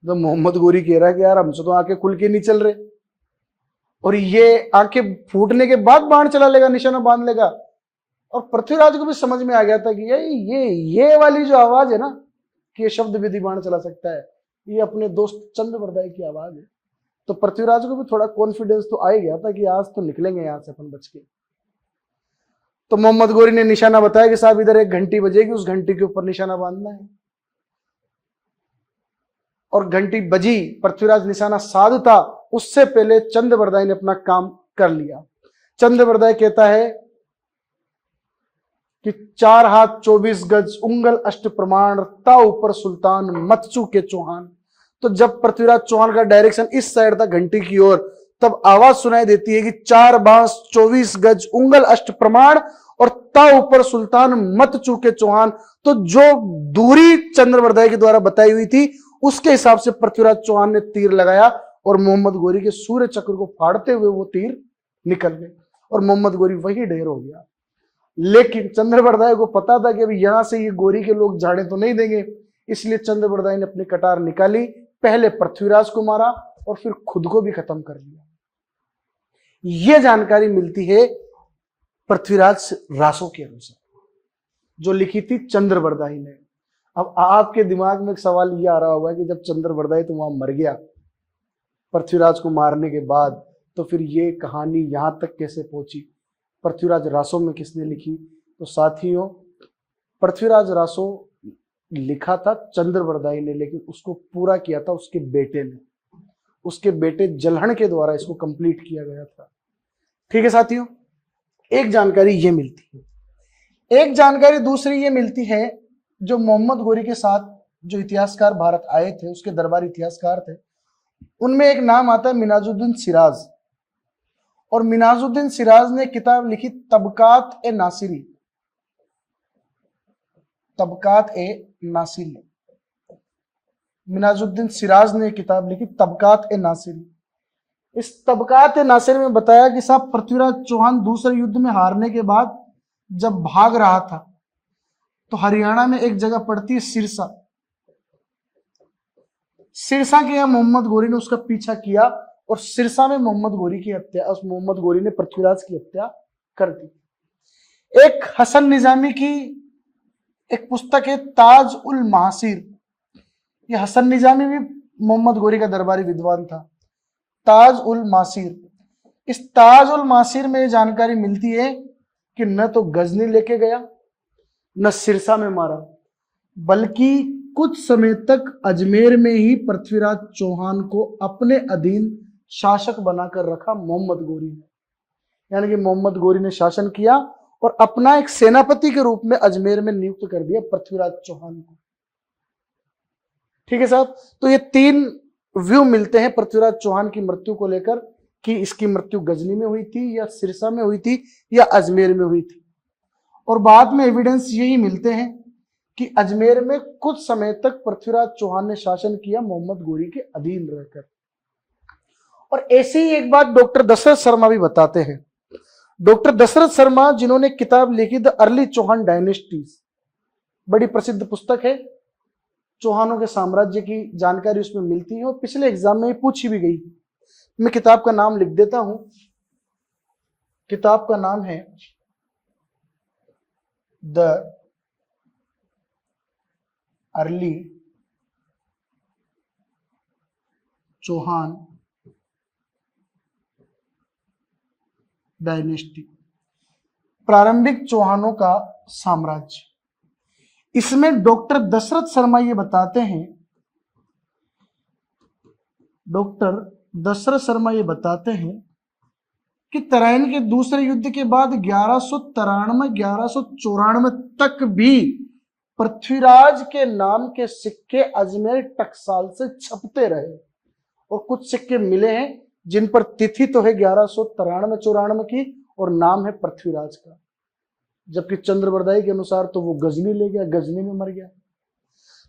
तो मोहम्मद गोरी कह रहा है कि यार हमसे तो आंखें खुल के नहीं चल रहे, और ये आंखें फूटने के बाद बाण चला लेगा, निशाना बांध लेगा। और पृथ्वीराज को भी समझ में आ गया था कि ये वाली जो आवाज है ना, कि ये शब्द विधि बाण चला सकता है, ये अपने दोस्त चंद्रबरदाई की आवाज है। तो पृथ्वीराज को भी थोड़ा कॉन्फिडेंस तो आ ही गया था कि आज तो निकलेंगे यहां से अपन बच के। तो मोहम्मद गोरी ने निशाना बताया कि साहब इधर एक घंटी बजेगी, उस घंटी के ऊपर निशाना बांधना है। और घंटी बजी, पृथ्वीराज निशाना साधता, उससे पहले चंद्रबरदाई ने अपना काम कर लिया। चंद्रबरदाई कहता है कि 4 हाथ 24 गज उंगल अष्ट प्रमाण, ता ऊपर सुल्तान मत चूके चौहान। तो जब पृथ्वीराज चौहान का डायरेक्शन इस साइड था घंटी की ओर, तब आवाज सुनाई देती है कि 4 बांस 24 गज उंगल अष्ट प्रमाण और ता ऊपर सुल्तान मत चूके चौहान। तो जो दूरी चंद्रबरदाई के द्वारा बताई हुई थी उसके हिसाब से पृथ्वीराज चौहान ने तीर लगाया और मोहम्मद गोरी के सूर्य चक्र को फाड़ते हुए वो तीर निकल गए और मोहम्मद गोरी वही ढेर हो गया। लेकिन चंद्रबरदाई को पता था कि अभी यहां से ये गोरी के लोग झाड़े तो नहीं देंगे, इसलिए चंद्रबरदाई ने अपनी कटार निकाली, पहले पृथ्वीराज को मारा और फिर खुद को भी खत्म कर लिया। यह जानकारी मिलती है पृथ्वीराज रासो के अनुसार, जो लिखी थी चंद्रबरदाई ने। अब आपके दिमाग में एक सवाल यह आ रहा होगा कि जब चंद्रबरदाई तो वहां मर गया पृथ्वीराज को मारने के बाद, तो फिर ये कहानी यहां तक कैसे पहुंची, पृथ्वीराज रासो में किसने लिखी? तो साथियों, पृथ्वीराज रासो लिखा था चंद्रबरदाई ने, लेकिन उसको पूरा किया था उसके बेटे ने। उसके बेटे जलहण के द्वारा इसको कंप्लीट किया गया था। ठीक है साथियों, एक जानकारी ये मिलती है। एक जानकारी दूसरी ये मिलती है, जो मोहम्मद गोरी के साथ जो इतिहासकार भारत आए थे, उसके दरबारी इतिहासकार थे, उनमें एक नाम आता है मिनाजुद्दीन सिराज। और मिनाजुद्दीन सिराज ने किताब लिखी तबकात ए नासिरी। तबकात ए नासिरी, मिनाजुद्दीन सिराज ने किताब लिखी तबकात ए नासिरी। इस तबकात ए नासिरी में बताया कि साहब पृथ्वीराज चौहान दूसरे युद्ध में हारने के बाद जब भाग रहा था तो हरियाणा में एक जगह पड़ती है सिरसा। सिरसा के यहां मोहम्मद गोरी ने उसका पीछा किया और सिरसा में मोहम्मद गोरी की हत्या, उस मोहम्मद गोरी ने पृथ्वीराज की हत्या कर दी। एक हसन निजामी की एक पुस्तक है ताज उल मासिर। ये हसन निजामी भी मोहम्मद गोरी का दरबारी विद्वान था। ताज उल मासिर, इस ताज उल मासिर में जानकारी मिलती है कि न तो गजनी लेके गया न सिरसा में मारा, बल्कि कुछ समय तक अजमेर में ही पृथ्वीराज चौहान को अपने अधीन शासक बनाकर रखा मोहम्मद गोरी ने। यानी कि मोहम्मद गोरी ने शासन किया और अपना एक सेनापति के रूप में अजमेर में नियुक्त कर दिया पृथ्वीराज चौहान को। ठीक है साहब, तो ये 3 व्यू मिलते हैं पृथ्वीराज चौहान की मृत्यु को लेकर कि इसकी मृत्यु गजनी में हुई थी या सिरसा में हुई थी या अजमेर में हुई थी। और बाद में एविडेंस यही मिलते हैं कि अजमेर में कुछ समय तक पृथ्वीराज चौहान ने शासन किया मोहम्मद गोरी के अधीन रहकर। और ऐसी ही एक बात डॉक्टर दशरथ शर्मा भी बताते हैं। डॉक्टर दशरथ शर्मा, जिन्होंने किताब लिखी द अर्ली चौहान डायनेस्टीज, बड़ी प्रसिद्ध पुस्तक है, चौहानों के साम्राज्य की जानकारी उसमें मिलती है और पिछले एग्जाम में पूछी भी गई। मैं किताब का नाम लिख देता हूं। किताब का नाम है द अर्ली चौहान डायनेस्टी, प्रारंभिक चौहानों का साम्राज्य। इसमें डॉक्टर दशरथ शर्मा ये बताते हैं, डॉक्टर दशरथ शर्मा ये बताते हैं कि तराइन के दूसरे युद्ध के बाद 1193-1194 तक भी पृथ्वीराज के नाम के सिक्के अजमेर टकसाल से छपते रहे और कुछ सिक्के मिले हैं जिन पर तिथि तो है 1193-94 की और नाम है पृथ्वीराज का, जबकि चंद्रबरदाई के अनुसार तो वो गजनी ले गया, गजनी में मर गया।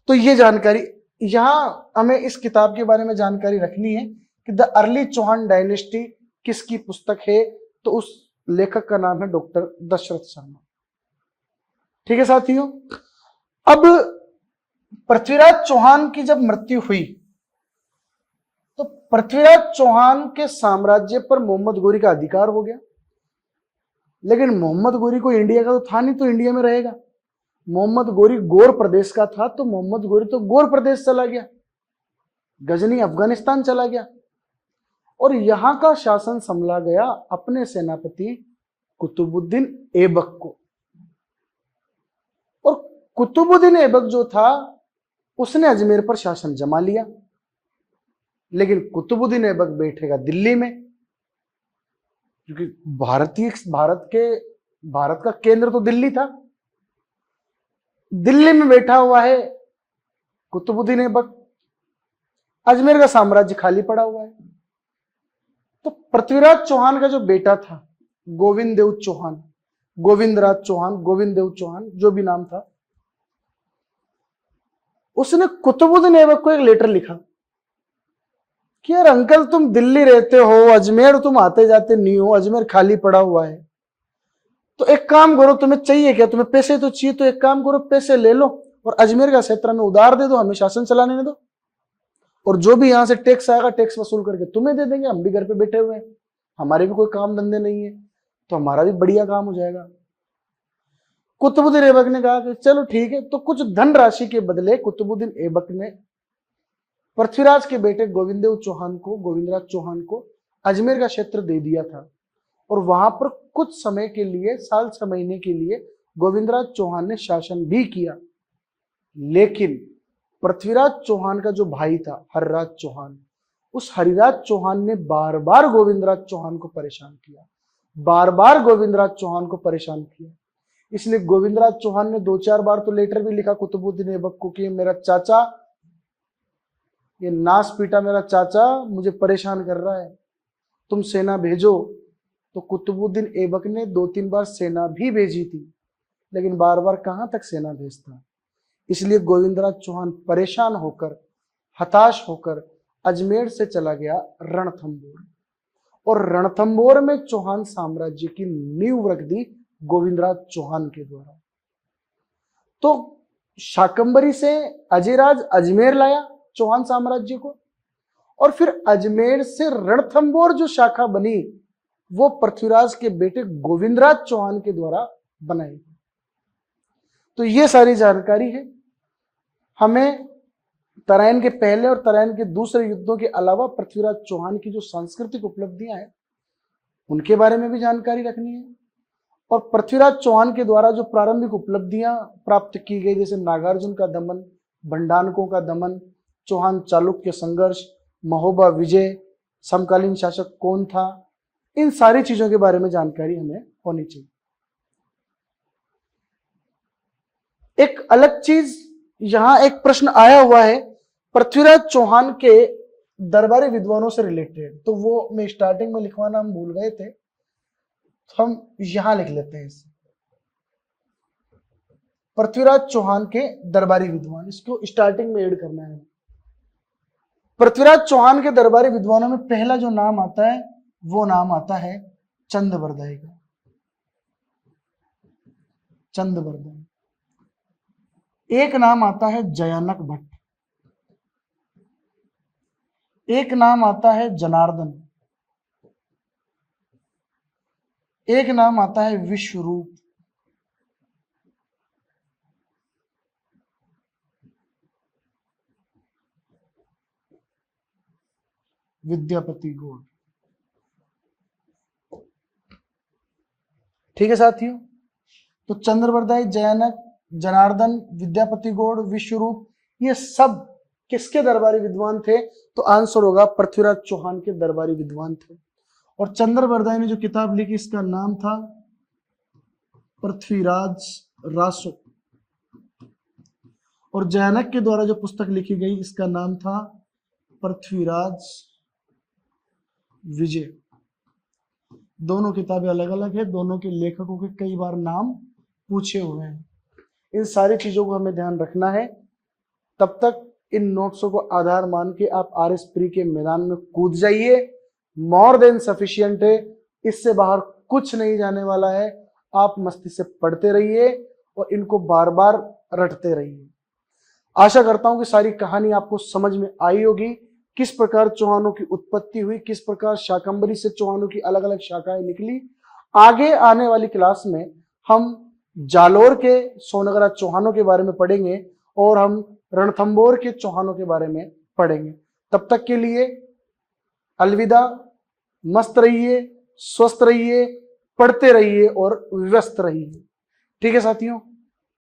तो ये जानकारी यहां हमें इस किताब के बारे में जानकारी रखनी है कि द अर्ली चौहान डायनेस्टी किसकी पुस्तक है, तो उस लेखक का नाम है डॉक्टर दशरथ शर्मा। ठीक है साथियों, अब पृथ्वीराज चौहान की जब मृत्यु हुई तो पृथ्वीराज चौहान के साम्राज्य पर मोहम्मद गोरी का अधिकार हो गया। लेकिन मोहम्मद गोरी को इंडिया का तो था नहीं, तो इंडिया में रहेगा। मोहम्मद गोरी गौर प्रदेश का था, तो मोहम्मद गोरी तो गौर प्रदेश चला गया, गजनी अफगानिस्तान चला गया और यहां का शासन संभाला गया अपने सेनापति कुतुबुद्दीन ऐबक को। और कुतुबुद्दीन ऐबक जो था उसने अजमेर पर शासन जमा लिया लेकिन कुतुबुद्दीन ऐबक बैठेगा दिल्ली में, क्योंकि भारत का केंद्र तो दिल्ली था। दिल्ली में बैठा हुआ है कुतुबुद्दीन ऐबक, अजमेर का साम्राज्य खाली पड़ा हुआ है। तो पृथ्वीराज चौहान का जो बेटा था गोविंद देव चौहान, गोविंदराज चौहान, गोविंद देव चौहान, जो भी नाम था, उसने कुतुबुद्दीन ऐबक को एक लेटर लिखा कि यार अंकल, तुम दिल्ली रहते हो, अजमेर तुम आते जाते नहीं हो, अजमेर खाली पड़ा हुआ है, तो एक काम करो, तुम्हें चाहिए क्या? तुम्हें पैसे तो चाहिए, तो एक काम करो, पैसे ले लो और अजमेर का क्षेत्र में उधार दे दो, हमें शासन चलाने दो, और जो भी यहां से टैक्स आएगा टैक्स वसूल करके तुम्हें दे देंगे। हम भी घर पे बैठे हुए हैं, हमारे भी कोई काम धंधे नहीं है, तो हमारा भी बढ़िया काम हो जाएगा। कुतुबुद्दीन ऐबक ने कहा कि चलो ठीक है। तो कुछ धनराशि के बदले कुतुबुद्दीन ऐबक ने पृथ्वीराज के बेटे गोविंदराज चौहान को अजमेर का क्षेत्र दे दिया था, और वहां पर कुछ समय के लिए, साल 6 महीने के लिए गोविंदराज चौहान ने शासन भी किया। लेकिन पृथ्वीराज चौहान का जो भाई था हरिराज चौहान, उस हरिराज चौहान ने बार बार गोविंदराज चौहान को परेशान किया, बार बार गोविंदराज चौहान को परेशान किया। इसलिए गोविंदराज चौहान ने 2-4 बार तो लेटर भी लिखा कुतुबुद्दीन ऐबक को कि मेरा चाचा, ये नास पीटा मेरा चाचा मुझे परेशान कर रहा है, तुम सेना भेजो। तो कुतुबुद्दीन ऐबक ने 2-3 बार सेना भी भेजी थी, लेकिन बार बार कहां तक सेना भेजता। इसलिए गोविंदराज चौहान परेशान होकर, हताश होकर अजमेर से चला गया रणथंबोर, और रणथंबोर में चौहान साम्राज्य की नींव रख दी गोविंदराज चौहान के द्वारा। तो शाकंभरी से अजयराज अजमेर लाया चौहान साम्राज्य को, और फिर अजमेर से रणथंबोर जो शाखा बनी वो पृथ्वीराज के बेटे गोविंदराज चौहान के द्वारा बनाई। तो ये सारी जानकारी है। हमें तराइन के पहले और तराइन के दूसरे युद्धों के अलावा पृथ्वीराज चौहान की जो सांस्कृतिक उपलब्धियां हैं उनके बारे में भी जानकारी रखनी है, और पृथ्वीराज चौहान के द्वारा जो प्रारंभिक उपलब्धियां प्राप्त की गई, जैसे नागार्जुन का दमन, भंडारकों का दमन, चौहान चालुक्य संघर्ष, महोबा विजय, समकालीन शासक कौन था, इन सारी चीजों के बारे में जानकारी हमें होनी चाहिए। एक अलग चीज, यहां एक प्रश्न आया हुआ है पृथ्वीराज चौहान के दरबारी विद्वानों से रिलेटेड, तो वो मैं स्टार्टिंग में लिखवाना हम भूल गए थे, तो हम यहां लिख लेते हैं इसे, पृथ्वीराज चौहान के दरबारी विद्वान, इसको स्टार्टिंग में ऐड करना है। पृथ्वीराज चौहान के दरबारी विद्वानों में पहला जो नाम आता है वो नाम आता है चंदबरदाई का, चंदबरदाई। एक नाम आता है जयानक भट्ट, एक नाम आता है जनार्दन, एक नाम आता है विश्वरूप, विद्यापति गौड़। ठीक है साथियों, तो चंद्रबरदाई, जयानक, जनार्दन, विद्यापति गौड़, विश्वरूप, ये सब किसके दरबारी विद्वान थे? तो आंसर होगा पृथ्वीराज चौहान के दरबारी विद्वान थे। और चंद्रबरदाई ने जो किताब लिखी इसका नाम था पृथ्वीराज रासो, और जयानक के द्वारा जो पुस्तक लिखी गई इसका नाम था पृथ्वीराज विजय। दोनों किताबें अलग अलग है, दोनों के लेखकों के कई बार नाम पूछे हुए हैं। इन सारी चीजों को हमें ध्यान रखना है। तब तक इन नोट्सों को आधार मान के आप आरएस प्री के मैदान में कूद जाइए, मोर देन सफिशिएंट है, इससे बाहर कुछ नहीं जाने वाला है। आप मस्ती से पढ़ते रहिए और इनको बार बार रटते रहिए। आशा करता हूं कि सारी कहानी आपको समझ में आई होगी, किस प्रकार चौहानों की उत्पत्ति हुई, किस प्रकार शाकंभरी से चौहानों की अलग अलग शाखाएं निकली। आगे आने वाली क्लास में हम जालोर के सोनगरा चौहानों के बारे में पढ़ेंगे और हम रणथंबोर के चौहानों के बारे में पढ़ेंगे। तब तक के लिए अलविदा, मस्त रहिए, स्वस्थ रहिए, पढ़ते रहिए और व्यस्त रहिए। ठीक है साथियों।